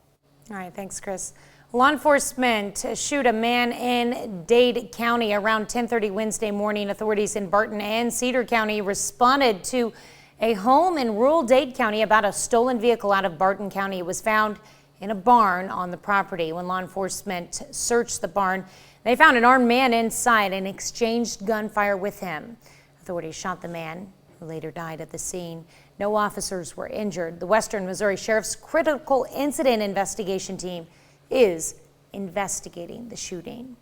All right, thanks, Chris. Law enforcement shoot a man in Dade County around 10:30 Wednesday morning. Authorities in Barton and Cedar County responded to a home in rural Dade County about a stolen vehicle out of Barton County. It was found in a barn on the property. When law enforcement searched the barn, they found an armed man inside and exchanged gunfire with him. Authorities shot the man, who later died at the scene. No officers were injured. The Western Missouri Sheriff's Critical Incident Investigation Team is investigating the shooting.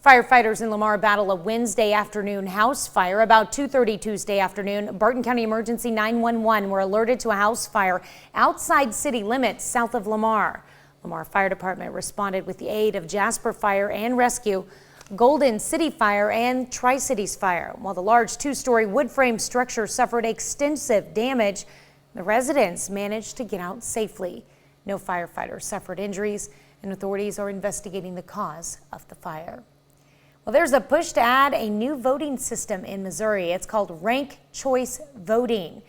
Firefighters in Lamar battle a Wednesday afternoon house fire. About 2:30 Tuesday afternoon, Barton County Emergency 911 were alerted to a house fire outside city limits south of Lamar. Lamar Fire Department responded with the aid of Jasper Fire and Rescue, Golden City Fire, and Tri-Cities Fire. While the large two-story wood frame structure suffered extensive damage, the residents managed to get out safely. No firefighters suffered injuries, and authorities are investigating the cause of the fire. Well, there's a push to add a new voting system in Missouri. It's called ranked choice voting.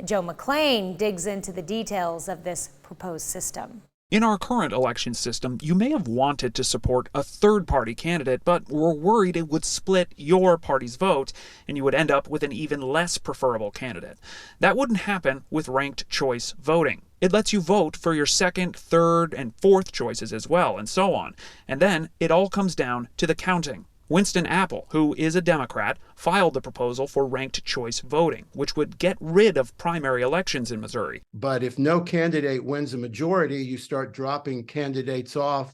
Joe McClain digs into the details of this proposed system. In our current election system, you may have wanted to support a third-party candidate, but were worried it would split your party's vote, and you would end up with an even less preferable candidate. That wouldn't happen with ranked choice voting. It lets you vote for your second, third, and fourth choices as well, and so on. And then it all comes down to the counting. Winston Apple, who is a Democrat, filed the proposal for ranked choice voting, which would get rid of primary elections in Missouri. But if no candidate wins a majority, you start dropping candidates off,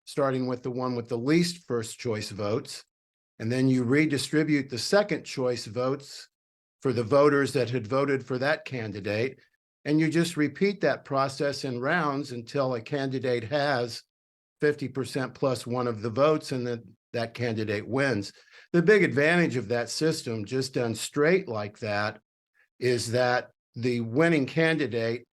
starting with the one with the least first choice votes. And then you redistribute the second choice votes for the voters that had voted for that candidate. And you just repeat that process in rounds until a candidate has 50% plus one of the votes, and that candidate wins. The big advantage of that system, just done straight like that, is that the winning candidate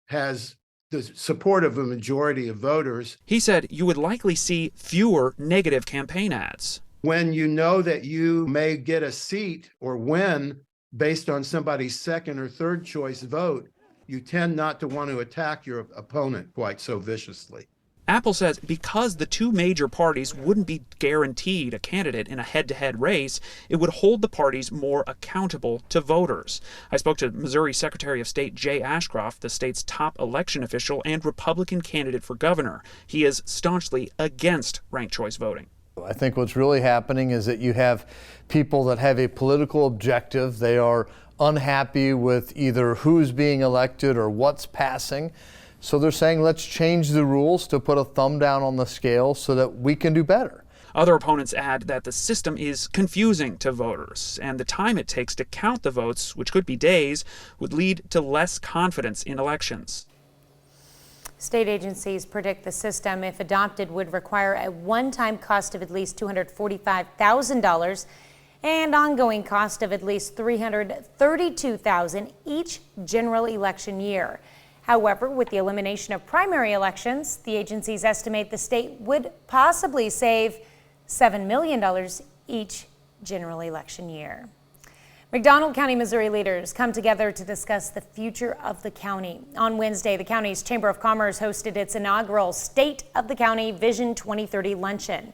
has the support of a majority of voters. He said you would likely see fewer negative campaign ads. When you know that you may get a seat or win based on somebody's second or third choice vote, you tend not to want to attack your opponent quite so viciously. Apple says because the two major parties wouldn't be guaranteed a candidate in a head-to-head race, it would hold the parties more accountable to voters. I spoke to Missouri Secretary of State Jay Ashcroft, the state's top election official and Republican candidate for governor. He is staunchly against ranked choice voting. I think what's really happening is that you have people that have a political objective. They are unhappy with either who's being elected or what's passing. So they're saying, let's change the rules to put a thumb down on the scale so that we can do better. Other opponents add that the system is confusing to voters, and the time it takes to count the votes, which could be days, would lead to less confidence in elections. State agencies predict the system, if adopted, would require a one-time cost of at least $245,000 and ongoing cost of at least $332,000 each general election year. However, with the elimination of primary elections, the agencies estimate the state would possibly save $7 million each general election year. McDonald County, Missouri leaders come together to discuss the future of the county. On Wednesday, the county's Chamber of Commerce hosted its inaugural State of the County Vision 2030 luncheon.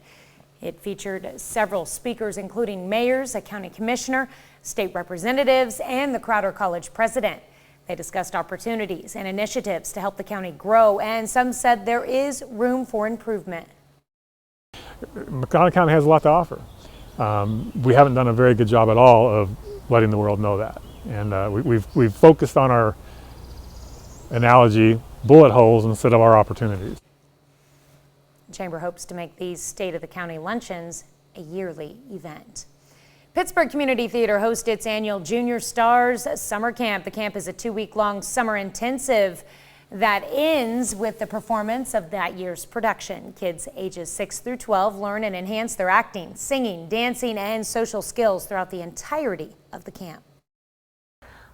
It featured several speakers, including mayors, a county commissioner, state representatives, and the Crowder College president. They discussed opportunities and initiatives to help the county grow, and some said there is room for improvement. McDonald County has a lot to offer. We haven't done a very good job at all of letting the world know that. And we've focused on our analogy, bullet holes, instead of our opportunities. The Chamber hopes to make these State of the County luncheons a yearly event. Pittsburgh Community Theater hosts its annual Junior Stars Summer Camp. The camp is a 2-week-long summer intensive that ends with the performance of that year's production. Kids ages 6 through 12 learn and enhance their acting, singing, dancing, and social skills throughout the entirety of the camp.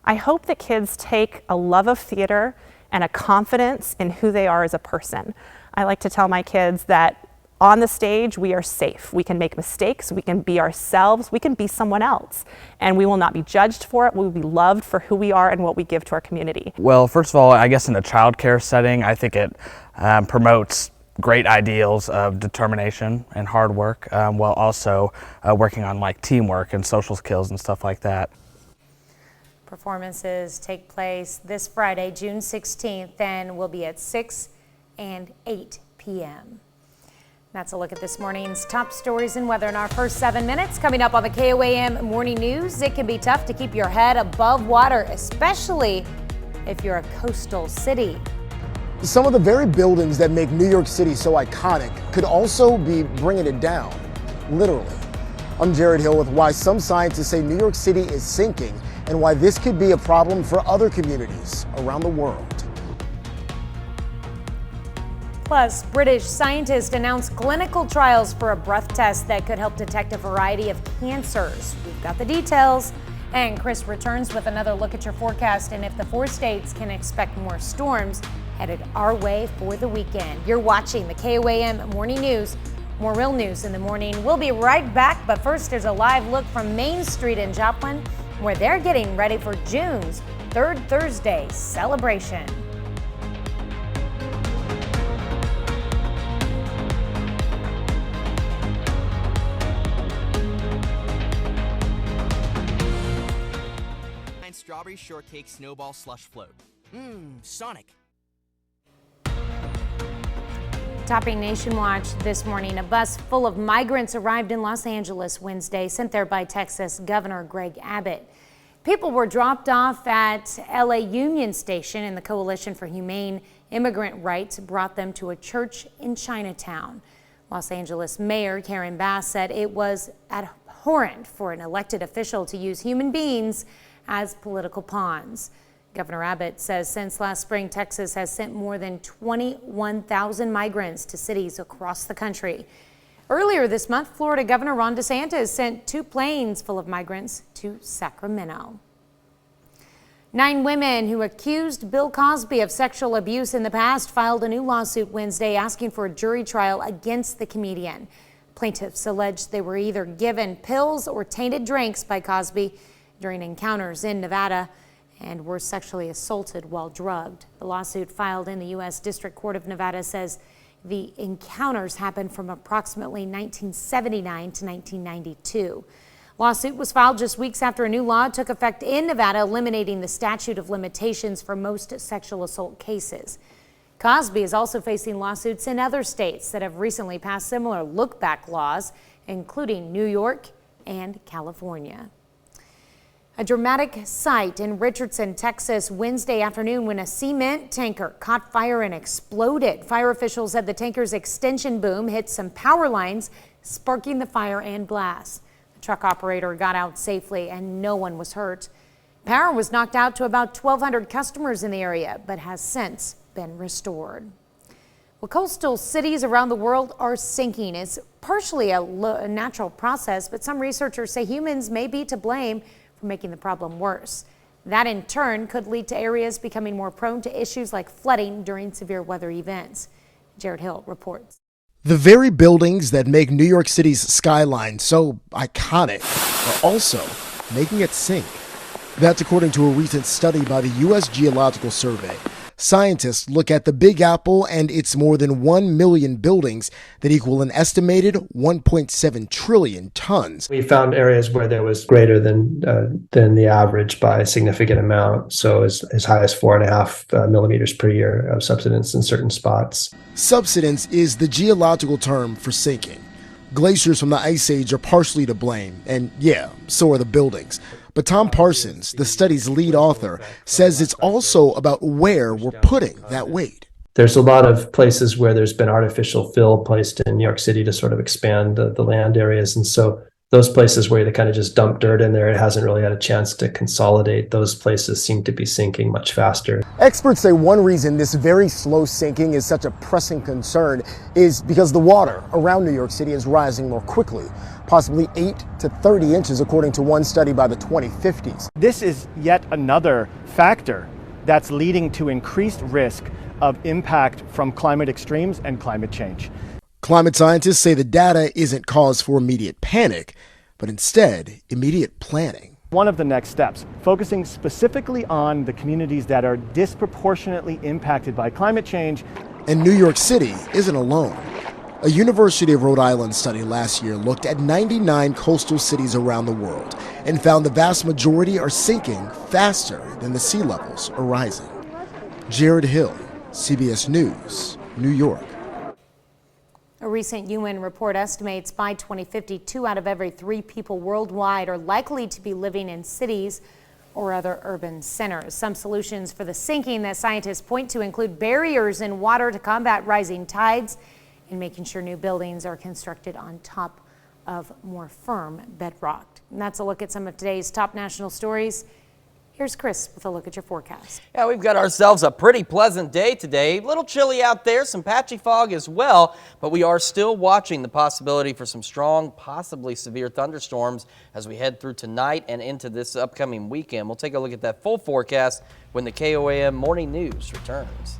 I hope that kids take a love of theater and a confidence in who they are as a person. I like to tell my kids that on the stage, we are safe. We can make mistakes, we can be ourselves, we can be someone else, and we will not be judged for it. We will be loved for who we are and what we give to our community. Well, first of all, I guess in a child care setting, I think it promotes great ideals of determination and hard work, while also working on like teamwork and social skills and stuff like that. Performances take place this Friday, June 16th, and will be at 6 and 8 p.m. That's a look at this morning's top stories and weather in our first 7 minutes. Coming up on the KOAM Morning News, it can be tough to keep your head above water, especially if you're a coastal city. Some of the very buildings that make New York City so iconic could also be bringing it down, literally. I'm Jared Hill with why some scientists say New York City is sinking and why this could be a problem for other communities around the world. Plus, British scientists announced clinical trials for a breath test that could help detect a variety of cancers. We've got the details. And Chris returns with another look at your forecast and if the 4 states can expect more storms headed our way for the weekend. You're watching the KOAM Morning News. More real news in the morning. We'll be right back, but first there's a live look from Main Street in Joplin, where they're getting ready for June's Third Thursday celebration. Strawberry shortcake snowball slush float. Sonic. Topping Nation Watch this morning, a bus full of migrants arrived in Los Angeles Wednesday, sent there by Texas Governor Greg Abbott. People were dropped off at LA Union Station, and the Coalition for Humane Immigrant Rights brought them to a church in Chinatown. Los Angeles Mayor Karen Bass said it was abhorrent for an elected official to use human beings as political pawns. Governor Abbott says since last spring, Texas has sent more than 21,000 migrants to cities across the country. Earlier this month, Florida Governor Ron DeSantis sent 2 planes full of migrants to Sacramento. 9 women who accused Bill Cosby of sexual abuse in the past filed a new lawsuit Wednesday asking for a jury trial against the comedian. Plaintiffs alleged they were either given pills or tainted drinks by Cosby during encounters in Nevada and were sexually assaulted while drugged. The lawsuit filed in the U.S. District Court of Nevada says the encounters happened from approximately 1979 to 1992. Lawsuit was filed just weeks after a new law took effect in Nevada, eliminating the statute of limitations for most sexual assault cases. Cosby is also facing lawsuits in other states that have recently passed similar look-back laws, including New York and California. A dramatic sight in Richardson, Texas, Wednesday afternoon when a cement tanker caught fire and exploded. Fire officials said the tanker's extension boom hit some power lines, sparking the fire and blast. The truck operator got out safely and no one was hurt. Power was knocked out to about 1,200 customers in the area, but has since been restored. Well, coastal cities around the world are sinking. It's partially a natural process, but some researchers say humans may be to blame for making the problem worse. That in turn could lead to areas becoming more prone to issues like flooding during severe weather events. Jared Hill reports. The very buildings that make New York City's skyline so iconic are also making it sink. That's according to a recent study by the U.S. Geological Survey. Scientists look at the Big Apple and its more than 1 million buildings that equal an estimated 1.7 trillion tons. We found areas where there was greater than the average by a significant amount, so as high as 4.5 millimeters per year of subsidence in certain spots. Subsidence is the geological term for sinking. Glaciers from the Ice Age are partially to blame, and yeah, so are the buildings. But Tom Parsons, the study's lead author, says it's also about where we're putting that weight. There's a lot of places where there's been artificial fill placed in New York City to sort of expand the land areas. And so those places where they kind of just dump dirt in there, it hasn't really had a chance to consolidate. Those places seem to be sinking much faster. Experts say one reason this very slow sinking is such a pressing concern is because the water around New York City is rising more quickly, possibly 8 to 30 inches, according to one study by the 2050s. This is yet another factor that's leading to increased risk of impact from climate extremes and climate change. Climate scientists say the data isn't cause for immediate panic, but instead immediate planning. One of the next steps, focusing specifically on the communities that are disproportionately impacted by climate change And New York City isn't alone. A University of Rhode Island study last year looked at 99 coastal cities around the world and found the vast majority are sinking faster than the sea levels are rising. Jared Hill, CBS News, New York. A recent UN report estimates by 2050, 2 out of every 3 people worldwide are likely to be living in cities or other urban centers. Some solutions for the sinking that scientists point to include barriers in water to combat rising tides and making sure new buildings are constructed on top of more firm bedrock. And that's a look at some of today's top national stories. Here's Chris with a look at your forecast. Yeah, we've got ourselves a pretty pleasant day today. A little chilly out there, some patchy fog as well, but we are still watching the possibility for some strong, possibly severe thunderstorms as we head through tonight and into this upcoming weekend. We'll take a look at that full forecast when the KOAM Morning News returns.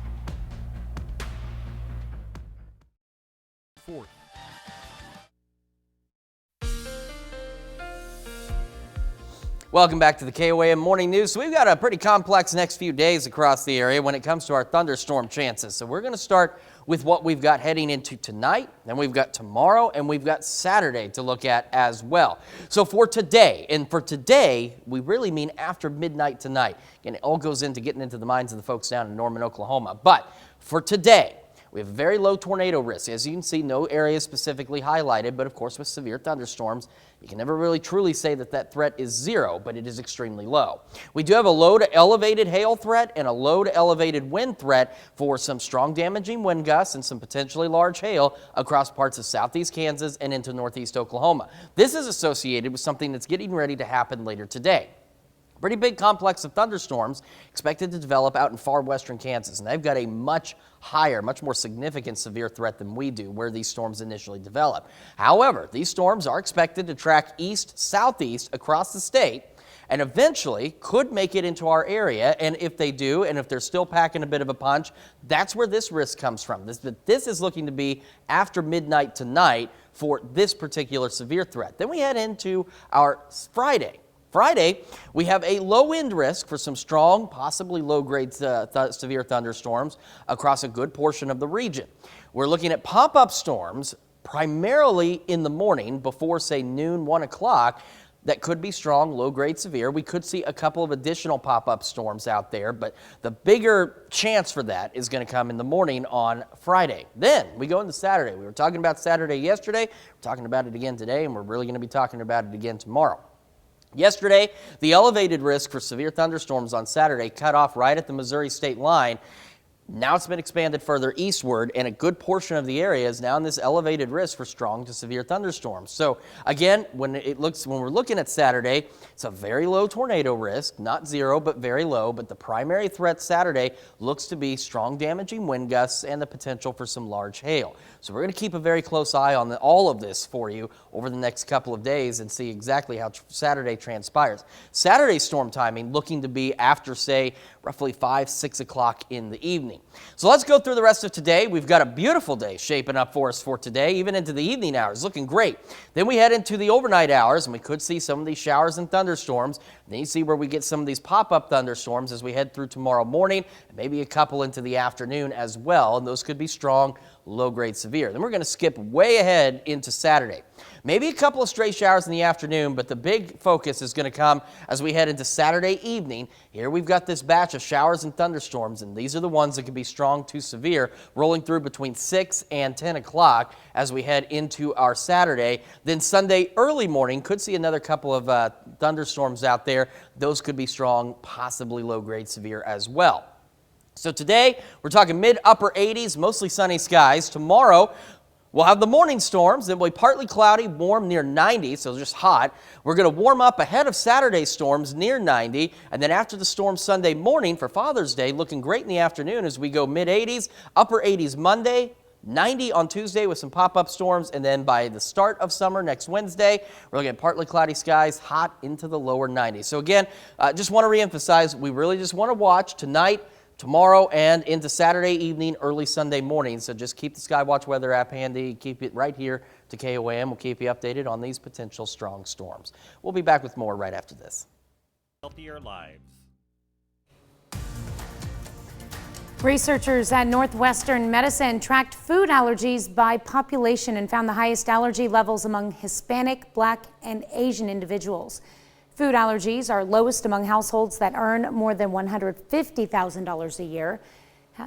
Welcome back to the KOAM Morning News. So we've got a pretty complex next few days across the area when it comes to our thunderstorm chances. So we're going to start with what we've got heading into tonight, then we've got tomorrow, and we've got Saturday to look at as well. So for today, and for today, we really mean after midnight tonight. Again, it all goes into getting into the minds of the folks down in Norman, Oklahoma. But for today, we have very low tornado risk. As you can see, no area specifically highlighted, but of course with severe thunderstorms, you can never really truly say that that threat is zero, but it is extremely low. We do have a low to elevated hail threat and a low to elevated wind threat for some strong damaging wind gusts and some potentially large hail across parts of southeast Kansas and into northeast Oklahoma. This is associated with something that's getting ready to happen later today. Pretty big complex of thunderstorms expected to develop out in far western Kansas, and they've got a much higher, much more significant severe threat than we do where these storms initially develop. However, these storms are expected to track east-southeast across the state and eventually could make it into our area, and if they do, and if they're still packing a bit of a punch, that's where this risk comes from. This is looking to be after midnight tonight for this particular severe threat. Then we head into our Friday. Friday, we have a low wind risk for some strong, possibly low-grade severe thunderstorms across a good portion of the region. We're looking at pop-up storms primarily in the morning before, say, noon, 1 o'clock. That could be strong, low-grade severe. We could see a couple of additional pop-up storms out there, but the bigger chance for that is going to come in the morning on Friday. Then we go into Saturday. We were talking about Saturday yesterday. We're talking about it again today, and we're really going to be talking about it again tomorrow. Yesterday, the elevated risk for severe thunderstorms on Saturday cut off right at the Missouri state line. Now it's been expanded further eastward, and a good portion of the area is now in this elevated risk for strong to severe thunderstorms. So again, when we're looking at Saturday, it's a very low tornado risk, not zero, but very low. But the primary threat Saturday looks to be strong damaging wind gusts and the potential for some large hail. So we're going to keep a very close eye on all of this for you over the next couple of days and see exactly how Saturday transpires. Saturday's storm timing looking to be after, say, roughly 5, 6 o'clock in the evening. So let's go through the rest of today. We've got a beautiful day shaping up for us for today, even into the evening hours, looking great. Then we head into the overnight hours, and we could see some of these showers and thunderstorms. Then you see where we get some of these pop-up thunderstorms as we head through tomorrow morning, and maybe a couple into the afternoon as well, and those could be strong, low-grade severe. Then we're going to skip way ahead into Saturday. Maybe a couple of stray showers in the afternoon, but the big focus is going to come as we head into Saturday evening. Here we've got this batch of showers and thunderstorms, and these are the ones that can be strong to severe, rolling through between 6 and 10 o'clock as we head into our Saturday. Then Sunday early morning could see another couple of thunderstorms out there. Those could be strong, possibly low-grade severe as well. So today, we're talking mid-upper 80s, mostly sunny skies. Tomorrow, we'll have the morning storms. It will be partly cloudy, warm near 90, so just hot. We're going to warm up ahead of Saturday's storms near 90, and then after the storm Sunday morning for Father's Day, looking great in the afternoon as we go mid-80s, upper 80s Monday, 90 on Tuesday with some pop-up storms, and then by the start of summer next Wednesday, we're looking at partly cloudy skies, hot into the lower 90s. So again, just want to reemphasize, we really just want to watch tonight, tomorrow, and into Saturday evening, early Sunday morning. So just keep the Skywatch weather app handy. Keep it right here to KOAM. We'll keep you updated on these potential strong storms. We'll be back with more right after this. Healthier lives. Researchers at Northwestern Medicine tracked food allergies by population and found the highest allergy levels among Hispanic, Black, and Asian individuals. Food allergies are lowest among households that earn more than $150,000 a year.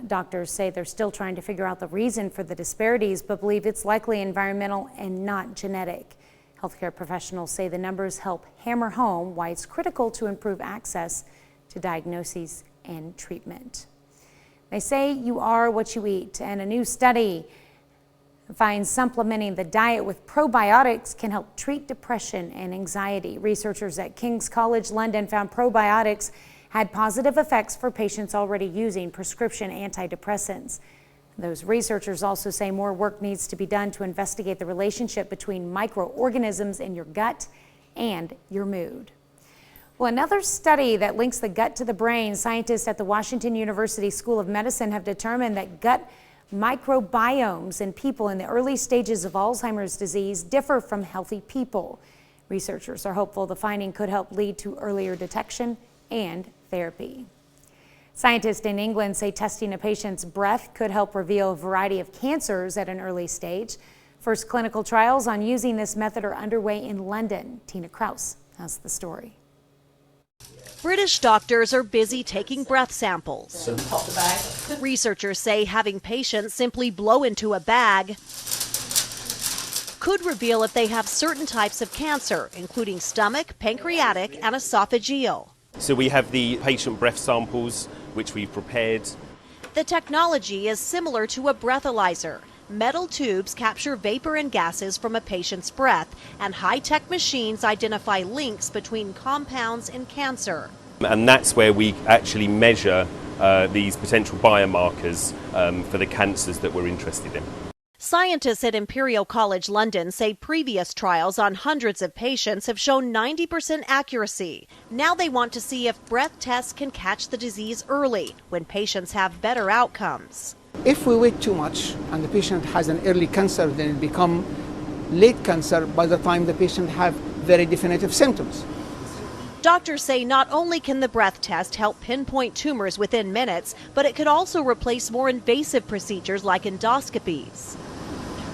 Doctors say they're still trying to figure out the reason for the disparities, but believe it's likely environmental and not genetic. Healthcare professionals say the numbers help hammer home why it's critical to improve access to diagnoses and treatment. They say you are what you eat, and a new study finds supplementing the diet with probiotics can help treat depression and anxiety. Researchers at King's College London found probiotics had positive effects for patients already using prescription antidepressants. Those researchers also say more work needs to be done to investigate the relationship between microorganisms in your gut and your mood. Well, another study that links the gut to the brain, scientists at the Washington University School of Medicine have determined that gut microbiomes in people in the early stages of Alzheimer's disease differ from healthy people. Researchers are hopeful the finding could help lead to earlier detection and therapy. Scientists in England say testing a patient's breath could help reveal a variety of cancers at an early stage. First clinical trials on using this method are underway in London. Tina Kraus has the story. British doctors are busy taking breath samples. Researchers say having patients simply blow into a bag could reveal if they have certain types of cancer, including stomach, pancreatic, and esophageal. So we have the patient breath samples, which we've prepared. The technology is similar to a breathalyzer. Metal tubes capture vapor and gases from a patient's breath, and high-tech machines identify links between compounds in cancer. And that's where we actually measure these potential biomarkers for the cancers that we're interested in. Scientists at Imperial College London say previous trials on hundreds of patients have shown 90% accuracy. Now they want to see if breath tests can catch the disease early, when patients have better outcomes. If we wait too much and the patient has an early cancer, then it becomes late cancer by the time the patient have very definitive symptoms. Doctors say not only can the breath test help pinpoint tumors within minutes, but it could also replace more invasive procedures like endoscopies.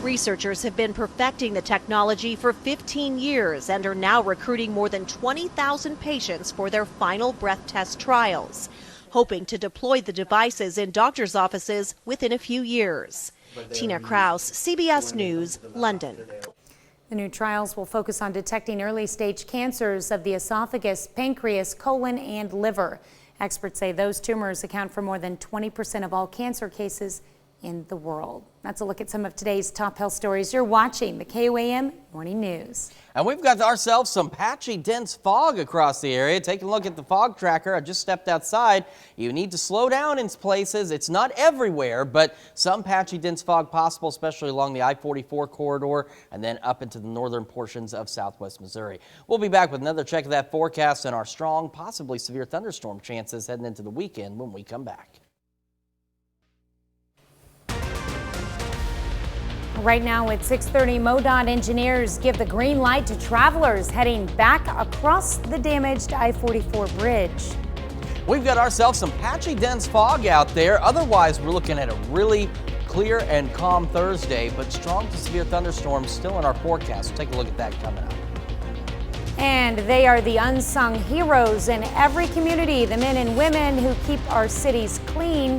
Researchers have been perfecting the technology for 15 years and are now recruiting more than 20,000 patients for their final breath test trials, hoping to deploy the devices in doctors' offices within a few years. Tina Kraus, CBS News, London. The new trials will focus on detecting early-stage cancers of the esophagus, pancreas, colon, and liver. Experts say those tumors account for more than 20% of all cancer cases in the world. That's a look at some of today's top health stories. You're watching the KOAM Morning News. And we've got ourselves some patchy, dense fog across the area. Take a look at the fog tracker. I just stepped outside. You need to slow down in places. It's not everywhere, but some patchy, dense fog possible, especially along the I-44 corridor and then up into the northern portions of southwest Missouri. We'll be back with another check of that forecast and our strong, possibly severe thunderstorm chances heading into the weekend when we come back. Right now at 6:30, MoDOT engineers give the green light to travelers heading back across the damaged I-44 bridge. We've got ourselves some patchy, dense fog out there. Otherwise, we're looking at a really clear and calm Thursday, but strong to severe thunderstorms still in our forecast. Take a look at that coming up. And they are the unsung heroes in every community, the men and women who keep our cities clean.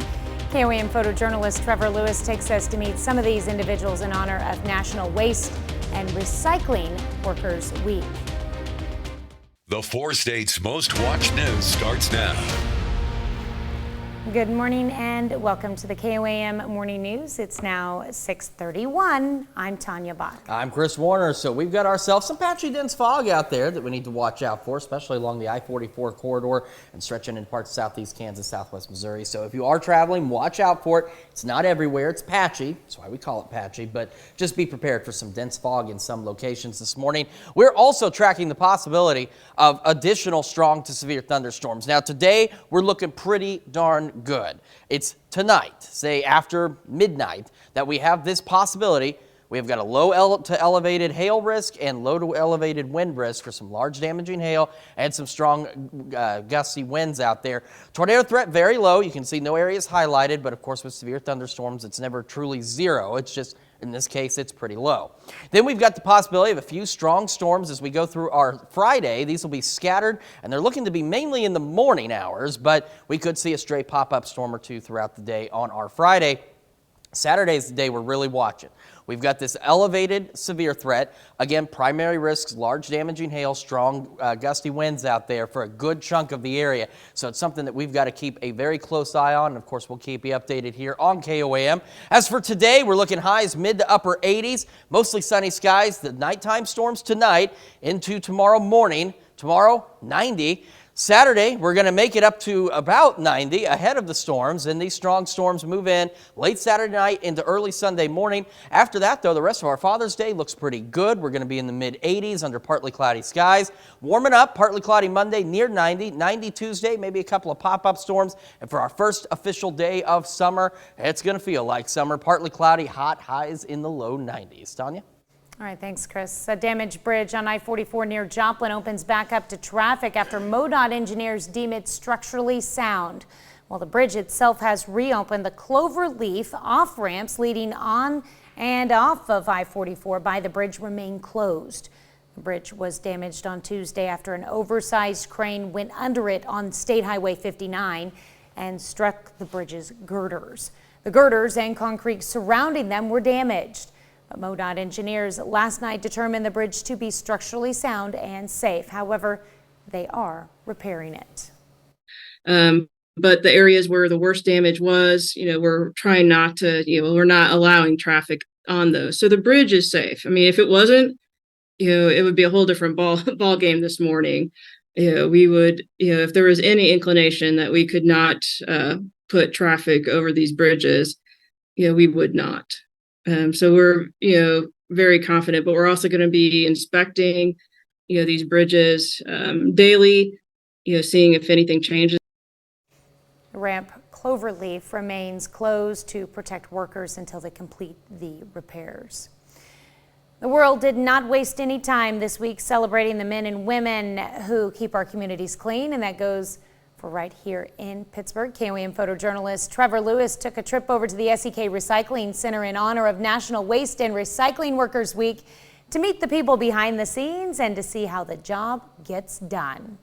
KOAM photojournalist Trevor Lewis takes us to meet some of these individuals in honor of National Waste and Recycling Workers Week. The 4 states' most watched news starts now. Good morning and welcome to the KOAM Morning News. It's now 6:31. I'm Tanya Bach. I'm Chris Warner. So we've got ourselves some patchy, dense fog out there that we need to watch out for, especially along the I-44 corridor and stretching in parts of southeast Kansas, southwest Missouri. So if you are traveling, watch out for it. It's not everywhere. It's patchy. That's why we call it patchy, but just be prepared for some dense fog in some locations this morning. We're also tracking the possibility of additional strong to severe thunderstorms. Now today, we're looking pretty darn good. It's tonight, say after midnight, that we have this possibility We've got a low to elevated hail risk and low to elevated wind risk for some large damaging hail and some strong gusty winds out there. Tornado threat very low. You can see no areas highlighted, but of course with severe thunderstorms, it's never truly zero. It's just, in this case, it's pretty low. Then we've got the possibility of a few strong storms as we go through our Friday. These will be scattered, and they're looking to be mainly in the morning hours, but we could see a stray pop-up storm or two throughout the day on our Friday. Saturday's the day we're really watching. We've got this elevated severe threat. Again, primary risks, large damaging hail, strong gusty winds out there for a good chunk of the area. So it's something that we've got to keep a very close eye on. And of course, we'll keep you updated here on KOAM. As for today, we're looking highs mid to upper 80s, mostly sunny skies. The nighttime storms tonight into tomorrow morning. Tomorrow, 90. Saturday, we're going to make it up to about 90 ahead of the storms, and these strong storms move in late Saturday night into early Sunday morning. After that, though, the rest of our Father's Day looks pretty good. We're going to be in the mid-80s under partly cloudy skies. Warming up, partly cloudy Monday, near 90. 90 Tuesday, maybe a couple of pop-up storms. And for our first official day of summer, it's going to feel like summer. Partly cloudy, hot, highs in the low 90s. Tanya? All right, thanks, Chris. A damaged bridge on I-44 near Joplin opens back up to traffic after MoDOT engineers deem it structurally sound. While the bridge itself has reopened, the clover leaf off-ramps leading on and off of I-44 by the bridge remain closed. The bridge was damaged on Tuesday after an oversized crane went under it on State Highway 59 and struck the bridge's girders. The girders and concrete surrounding them were damaged. But MoDOT engineers last night determined the bridge to be structurally sound and safe. However, they are repairing it. But the areas where the worst damage was, we're trying not to, we're not allowing traffic on those. So the bridge is safe. I mean, if it wasn't, it would be a whole different ball game this morning. We would, if there was any inclination that we could not put traffic over these bridges, we would not. So we're, very confident, but we're also going to be inspecting, these bridges daily, seeing if anything changes. Ramp Cloverleaf remains closed to protect workers until they complete the repairs. The world did not waste any time this week celebrating the men and women who keep our communities clean, and that goes for right here in Pittsburgh. KOAM photojournalist Trevor Lewis took a trip over to the SEK Recycling Center in honor of National Waste and Recycling Workers Week to meet the people behind the scenes and to see how the job gets done.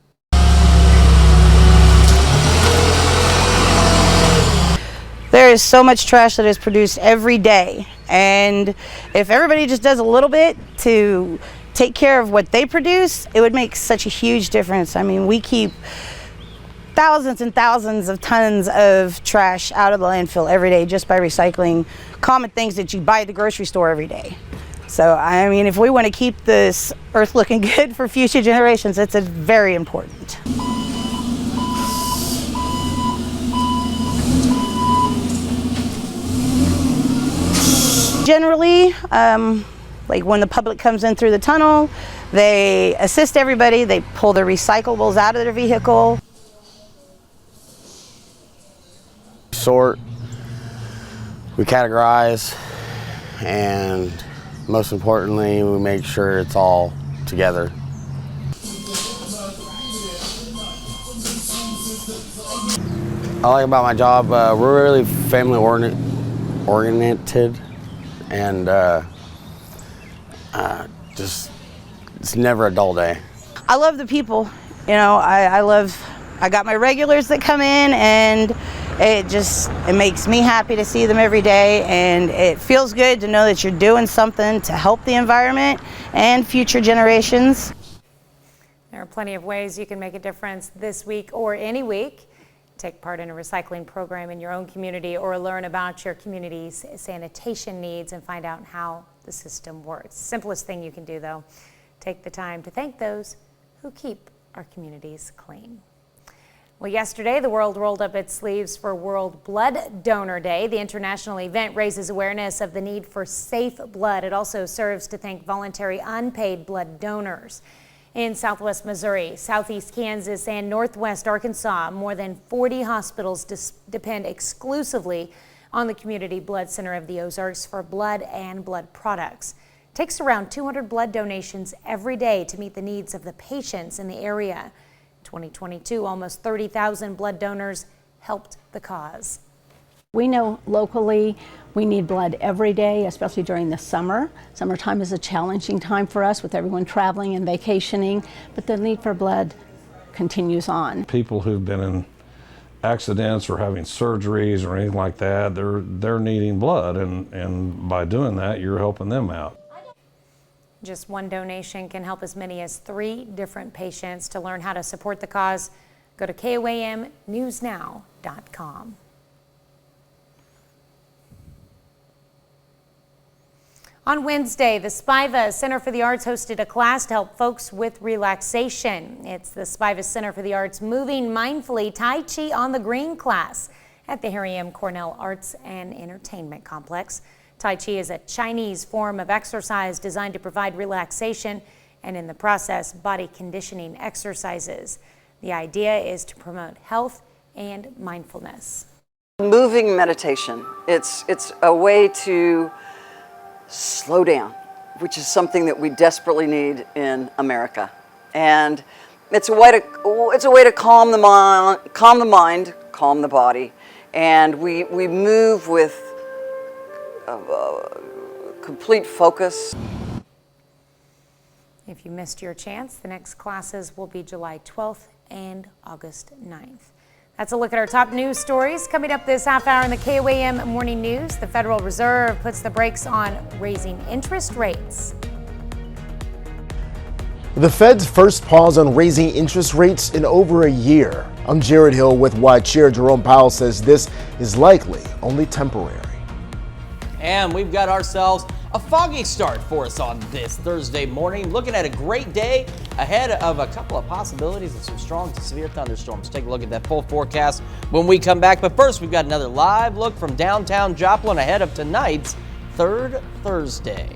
There is so much trash that is produced every day, and if everybody just does a little bit to take care of what they produce, it would make such a huge difference. I mean, we keep thousands and thousands of tons of trash out of the landfill every day just by recycling common things that you buy at the grocery store every day. So, I mean, if we want to keep this earth looking good for future generations, it's very important. Generally, like when the public comes in through the tunnel, they assist everybody, they pull their recyclables out of their vehicle. Sort, we categorize, and most importantly, we make sure it's all together. I like about my job, we're really family oriented, and just it's never a dull day. I love the people. I got my regulars that come in, and it makes me happy to see them every day, and it feels good to know that you're doing something to help the environment and future generations. There are plenty of ways you can make a difference this week or any week. Take part in a recycling program in your own community, or learn about your community's sanitation needs and find out how the system works. Simplest thing you can do, though, take the time to thank those who keep our communities clean. Well, yesterday, the world rolled up its sleeves for World Blood Donor Day. The international event raises awareness of the need for safe blood. It also serves to thank voluntary unpaid blood donors. In southwest Missouri, southeast Kansas, and northwest Arkansas, more than 40 hospitals depend exclusively on the Community Blood Center of the Ozarks for blood and blood products. It takes around 200 blood donations every day to meet the needs of the patients in the area. In 2022, almost 30,000 blood donors helped the cause. We know locally we need blood every day, especially during the summer. Summertime is a challenging time for us with everyone traveling and vacationing, but the need for blood continues on. People who've been in accidents or having surgeries or anything like that, they're needing blood, and by doing that, you're helping them out. Just one donation can help as many as 3 different patients. To learn how to support the cause, go to KOAMnewsnow.com. On Wednesday, the Spiva Center for the Arts hosted a class to help folks with relaxation. It's the Spiva Center for the Arts Moving Mindfully Tai Chi on the Green class at the Harry M. Cornell Arts and Entertainment Complex. Tai Chi is a Chinese form of exercise designed to provide relaxation and, in the process, body conditioning exercises. The idea is to promote health and mindfulness. Moving meditation. It's a way to slow down, which is something that we desperately need in America. And it's a way to calm the mind, calm the body, and we move with complete focus. If you missed your chance, the next classes will be July 12th and August 9th. That's a look at our top news stories. Coming up this half hour in the KOAM Morning News, the Federal Reserve puts the brakes on raising interest rates. The Fed's first pause on raising interest rates in over a year. I'm Jared Hill with why Chair Jerome Powell says this is likely only temporary. And we've got ourselves a foggy start for us on this Thursday morning. Looking at a great day ahead of a couple of possibilities of some strong to severe thunderstorms. Take a look at that full forecast when we come back. But first, we've got another live look from downtown Joplin ahead of tonight's Third Thursday.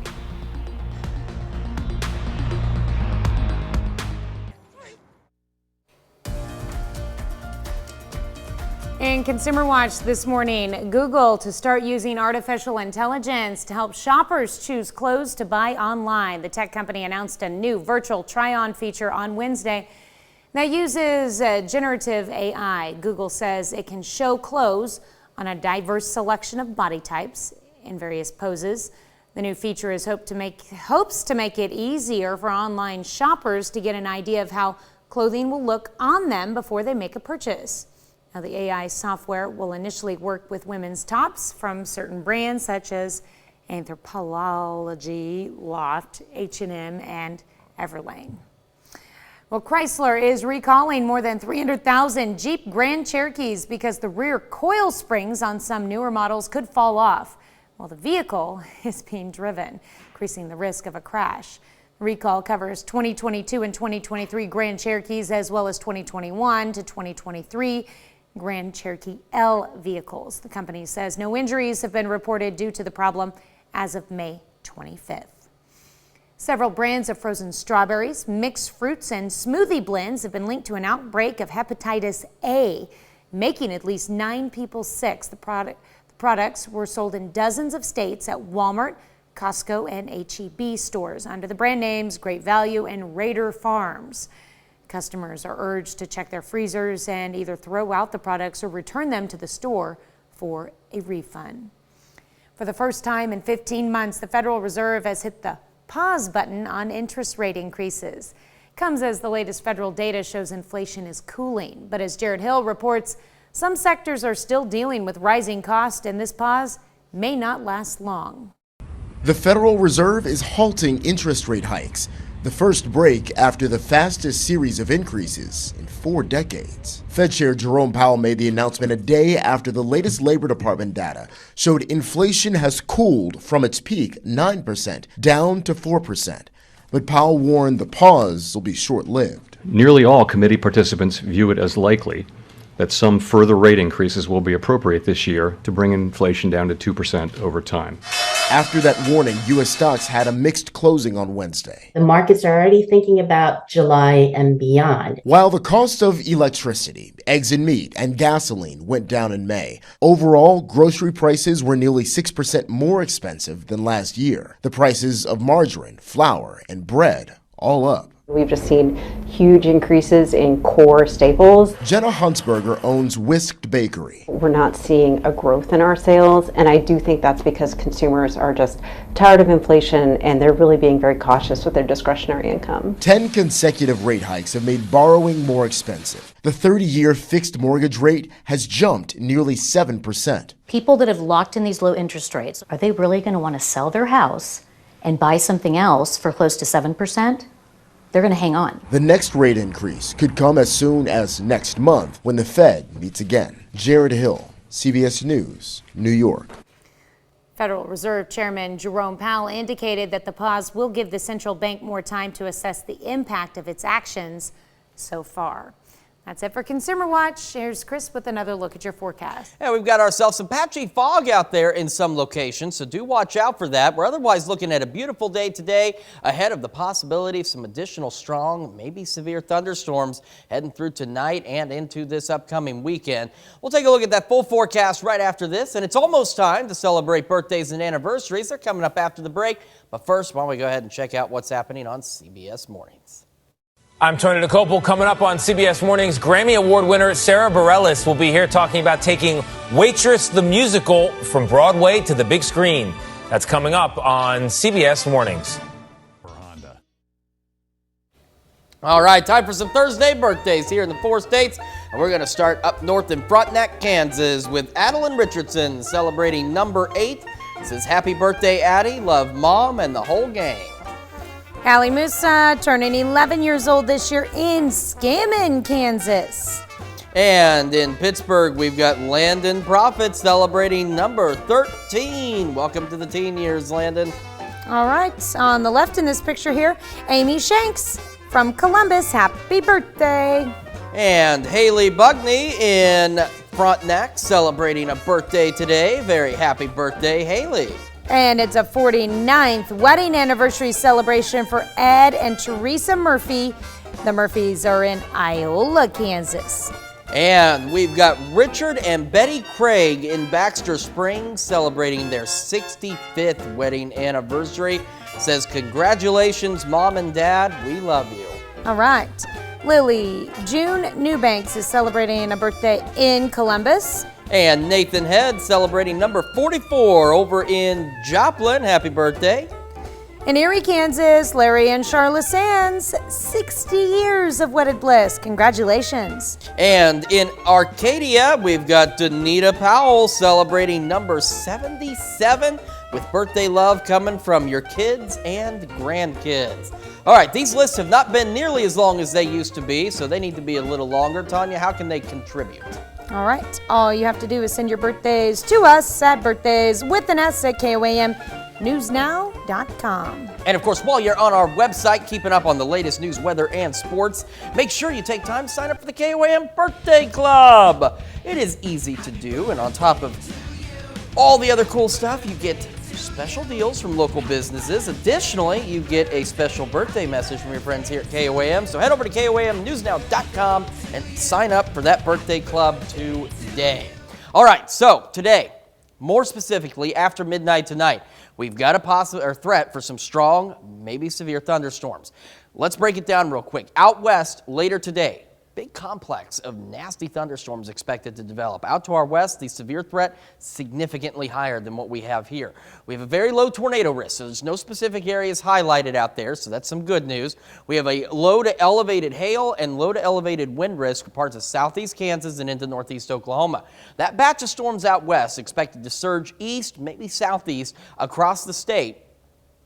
In Consumer Watch this morning, Google to start using artificial intelligence to help shoppers choose clothes to buy online. The tech company announced a new virtual try-on feature on Wednesday that uses generative AI. Google says it can show clothes on a diverse selection of body types in various poses. The new feature is hopes to make it easier for online shoppers to get an idea of how clothing will look on them before they make a purchase. Now, the AI software will initially work with women's tops from certain brands such as Anthropologie, Loft, H&M, and Everlane. Well, Chrysler is recalling more than 300,000 Jeep Grand Cherokees because the rear coil springs on some newer models could fall off while the vehicle is being driven, increasing the risk of a crash. The recall covers 2022 and 2023 Grand Cherokees as well as 2021 to 2023 Grand Cherokee L vehicles. The company says no injuries have been reported due to the problem as of May 25th. Several brands of frozen strawberries, mixed fruits, and smoothie blends have been linked to an outbreak of hepatitis A, making at least 9 people sick. The products were sold in dozens of states at Walmart, Costco, and H-E-B stores under the brand names Great Value and Raider Farms. Customers are urged to check their freezers and either throw out the products or return them to the store for a refund. For the first time in 15 months, the Federal Reserve has hit the pause button on interest rate increases. It comes as the latest federal data shows inflation is cooling. But as Jared Hill reports, some sectors are still dealing with rising costs, and this pause may not last long. The Federal Reserve is halting interest rate hikes, the first break after the fastest series of increases in 4 decades. Fed Chair Jerome Powell made the announcement a day after the latest Labor Department data showed inflation has cooled from its peak, 9%, down to 4%. But Powell warned the pause will be short-lived. Nearly all committee participants view it as likely that some further rate increases will be appropriate this year to bring inflation down to 2% over time. After that warning, U.S. stocks had a mixed closing on Wednesday. The markets are already thinking about July and beyond. While the cost of electricity, eggs and meat, and gasoline went down in May, overall, grocery prices were nearly 6% more expensive than last year. The prices of margarine, flour, and bread all up. We've just seen huge increases in core staples. Jenna Huntsberger owns Whisked Bakery. We're not seeing a growth in our sales, and I do think that's because consumers are just tired of inflation and they're really being very cautious with their discretionary income. 10 consecutive rate hikes have made borrowing more expensive. The 30-year fixed mortgage rate has jumped nearly 7%. People that have locked in these low interest rates, are they really going to want to sell their house and buy something else for close to 7%? They're going to hang on. The next rate increase could come as soon as next month when the Fed meets again. Jared Hill, CBS News, New York. Federal Reserve Chairman Jerome Powell indicated that the pause will give the central bank more time to assess the impact of its actions so far. That's it for Consumer Watch. Here's Chris with another look at your forecast. Yeah, we've got ourselves some patchy fog out there in some locations, so do watch out for that. We're otherwise looking at a beautiful day today ahead of the possibility of some additional strong, maybe severe thunderstorms heading through tonight and into this upcoming weekend. We'll take a look at that full forecast right after this, and it's almost time to celebrate birthdays and anniversaries. They're coming up after the break, but first, why don't we go ahead and check out what's happening on CBS Mornings. I'm Tony DeCopel. Coming up on CBS Mornings, Grammy Award winner Sarah Bareilles will be here talking about taking Waitress the Musical from Broadway to the big screen. That's coming up on CBS Mornings. All right, time for some Thursday birthdays here in the 4 states. And we're going to start up north in Frontenac, Kansas with Adeline Richardson celebrating number 8. It says, happy birthday, Addie. Love Mom and the whole gang. Allie Musa turning 11 years old this year in Scammon, Kansas. And in Pittsburgh, we've got Landon Prophet celebrating number 13. Welcome to the teen years, Landon. All right, on the left in this picture here, Amy Shanks from Columbus. Happy birthday. And Haley Bugney in Frontenac celebrating a birthday today. Very happy birthday, Haley. And it's a 49th wedding anniversary celebration for Ed and Teresa Murphy. The Murphys are in Iola, Kansas. And we've got Richard and Betty Craig in Baxter Springs celebrating their 65th wedding anniversary. Says, congratulations, Mom and Dad. We love you. All right. Lily June Newbanks is celebrating a birthday in Columbus. And Nathan Head celebrating number 44 over in Joplin. Happy birthday. In Erie, Kansas, Larry and Charla Sands, 60 years of wedded bliss. Congratulations. And in Arcadia, we've got Danita Powell celebrating number 77 with birthday love coming from your kids and grandkids. All right, these lists have not been nearly as long as they used to be, so they need to be a little longer. Tanya, how can they contribute? All right, all you have to do is send your birthdays to us at birthdays@KOAMnewsnow.com. And of course, while you're on our website, keeping up on the latest news, weather, and sports, make sure you take time to sign up for the KOAM Birthday Club. It is easy to do, and on top of all the other cool stuff, you get special deals from local businesses. Additionally, you get a special birthday message from your friends here at KOAM. So head over to KOAMnewsnow.com and sign up for that birthday club today. All right, so today, more specifically after midnight tonight, we've got a possible threat for some strong, maybe severe thunderstorms. Let's break it down real quick. Out west later today, big complex of nasty thunderstorms expected to develop. Out to our west, the severe threat significantly higher than what we have here. We have a very low tornado risk, so there's no specific areas highlighted out there, so that's some good news. We have a low to elevated hail and low to elevated wind risk for parts of southeast Kansas and into northeast Oklahoma. That batch of storms out west expected to surge east, maybe southeast, across the state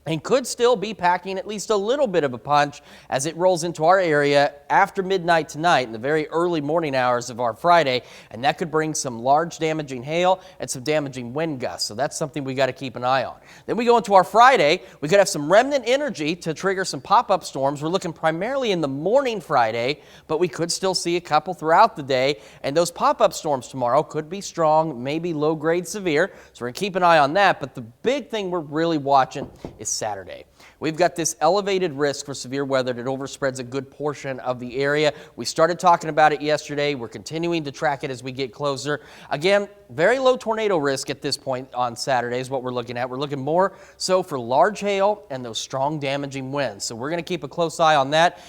and could still be packing at least a little bit of a punch as it rolls into our area after midnight tonight in the very early morning hours of our Friday, and that could bring some large damaging hail and some damaging wind gusts. So that's something we got to keep an eye on. Then we go into our Friday. We could have some remnant energy to trigger some pop-up storms. We're looking primarily in the morning Friday, but we could still see a couple throughout the day, and those pop-up storms tomorrow could be strong, maybe low-grade severe, so we're going to keep an eye on that. But the big thing we're really watching is Saturday. We've got this elevated risk for severe weather that overspreads a good portion of the area. We started talking about it yesterday. We're continuing to track it as we get closer. Again, very low tornado risk at this point on Saturday is what we're looking at. We're looking more so for large hail and those strong damaging winds. So we're going to keep a close eye on that.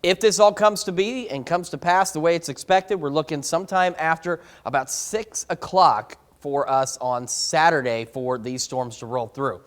If this all comes to be and comes to pass the way it's expected, we're looking sometime after about 6 o'clock for us on Saturday for these storms to roll through.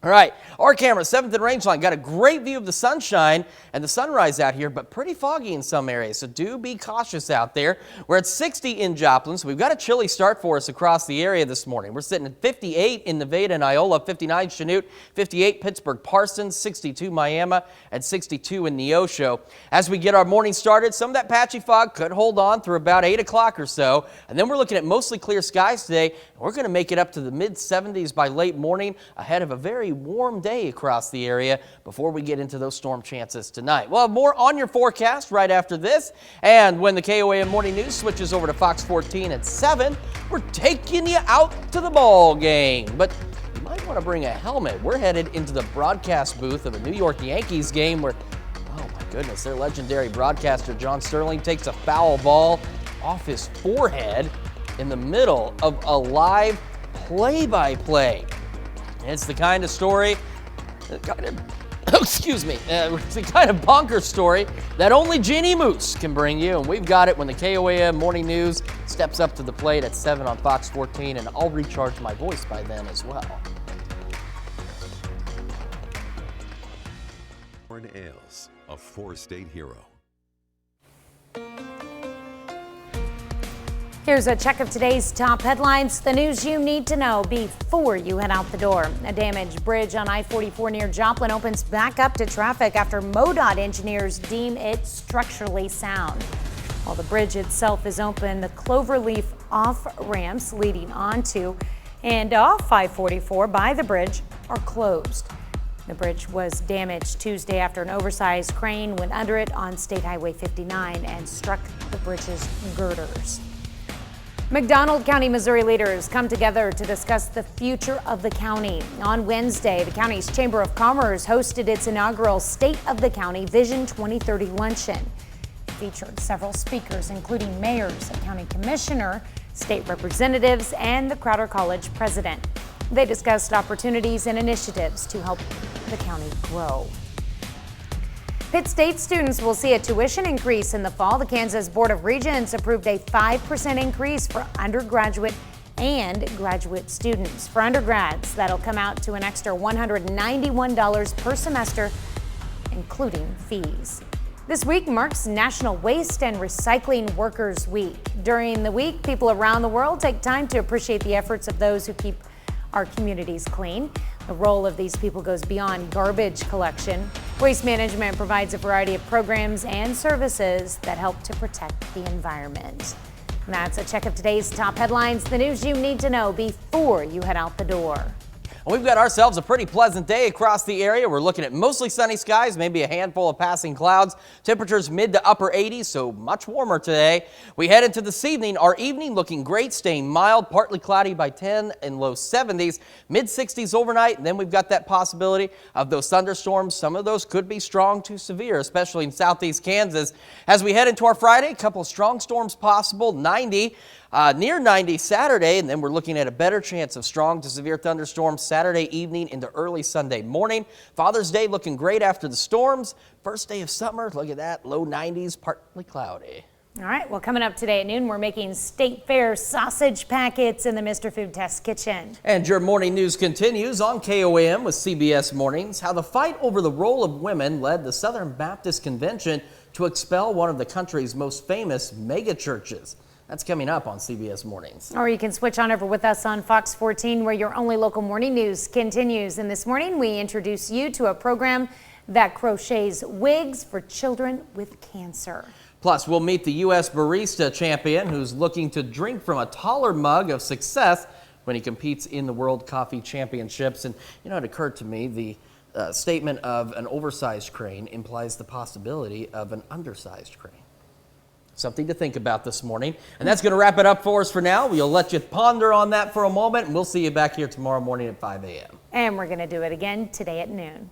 All right, our camera, 7th and Rangeline, got a great view of the sunshine and the sunrise out here, but pretty foggy in some areas, so do be cautious out there. We're at 60 in Joplin, so we've got a chilly start for us across the area this morning. We're sitting at 58 in Nevada and Iola, 59 Chanute, 58 Pittsburgh Parsons, 62 Miami, and 62 in Neosho. As we get our morning started, some of that patchy fog could hold on through about 8 o'clock or so, and then we're looking at mostly clear skies today. We're going to make it up to the mid-70s by late morning ahead of a very warm day across the area before we get into those storm chances tonight. We'll have more on your forecast right after this. And when the KOAM Morning News switches over to Fox 14 at 7, we're taking you out to the ball game. But you might want to bring a helmet. We're headed into the broadcast booth of a New York Yankees game where, oh my goodness, their legendary broadcaster John Sterling takes a foul ball off his forehead in the middle of a live play-by-play. It's the kind of story, it's the kind of bonkers story that only Jeannie Moose can bring you. And we've got it when the KOAM Morning News steps up to the plate at 7 on Fox 14, and I'll recharge my voice by then as well. Warren Ailes, a four-state hero. Here's a check of today's top headlines, the news you need to know before you head out the door. A damaged bridge on I-44 near Joplin opens back up to traffic after MoDOT engineers deem it structurally sound. While the bridge itself is open, the Cloverleaf off-ramps leading onto and off I-44 by the bridge are closed. The bridge was damaged Tuesday after an oversized crane went under it on State Highway 59 and struck the bridge's girders. McDonald County, Missouri leaders come together to discuss the future of the county. On Wednesday, the county's Chamber of Commerce hosted its inaugural State of the County Vision 2030 luncheon. It featured several speakers, including mayors, a county commissioner, state representatives, and the Crowder College president. They discussed opportunities and initiatives to help the county grow. Pitt State students will see a tuition increase in the fall. The Kansas Board of Regents approved a 5% increase for undergraduate and graduate students. For undergrads, that'll come out to an extra $191 per semester, including fees. This week marks National Waste and Recycling Workers Week. During the week, people around the world take time to appreciate the efforts of those who keep our communities clean. The role of these people goes beyond garbage collection. Waste management provides a variety of programs and services that help to protect the environment. And that's a check of today's top headlines, the news you need to know before you head out the door. We've got ourselves a pretty pleasant day across the area. We're looking at mostly sunny skies, maybe a handful of passing clouds. Temperatures mid to upper 80s, so much warmer today. We head into this evening. Our evening looking great, staying mild, partly cloudy by 10 and low 70s, mid 60s overnight. And then we've got that possibility of those thunderstorms. Some of those could be strong to severe, especially in southeast Kansas. As we head into our Friday, a couple of strong storms possible, 90. Near 90 Saturday, and then we're looking at a better chance of strong to severe thunderstorms Saturday evening into early Sunday morning. Father's Day looking great after the storms. First day of summer, look at that, low 90s, partly cloudy. All right, well, coming up today at noon, we're making State Fair sausage packets in the Mr. Food Test Kitchen. And your morning news continues on KOAM with CBS Mornings. How the fight over the role of women led the Southern Baptist Convention to expel one of the country's most famous mega churches. That's coming up on CBS Mornings. Or you can switch on over with us on Fox 14, where your only local morning news continues. And this morning, we introduce you to a program that crochets wigs for children with cancer. Plus, we'll meet the U.S. barista champion who's looking to drink from a taller mug of success when he competes in the World Coffee Championships. And, you know, it occurred to me, the statement of an oversized crane implies the possibility of an undersized crane. Something to think about this morning. And that's going to wrap it up for us for now. We'll let you ponder on that for a moment, and we'll see you back here tomorrow morning at 5 a.m. And we're going to do it again today at noon.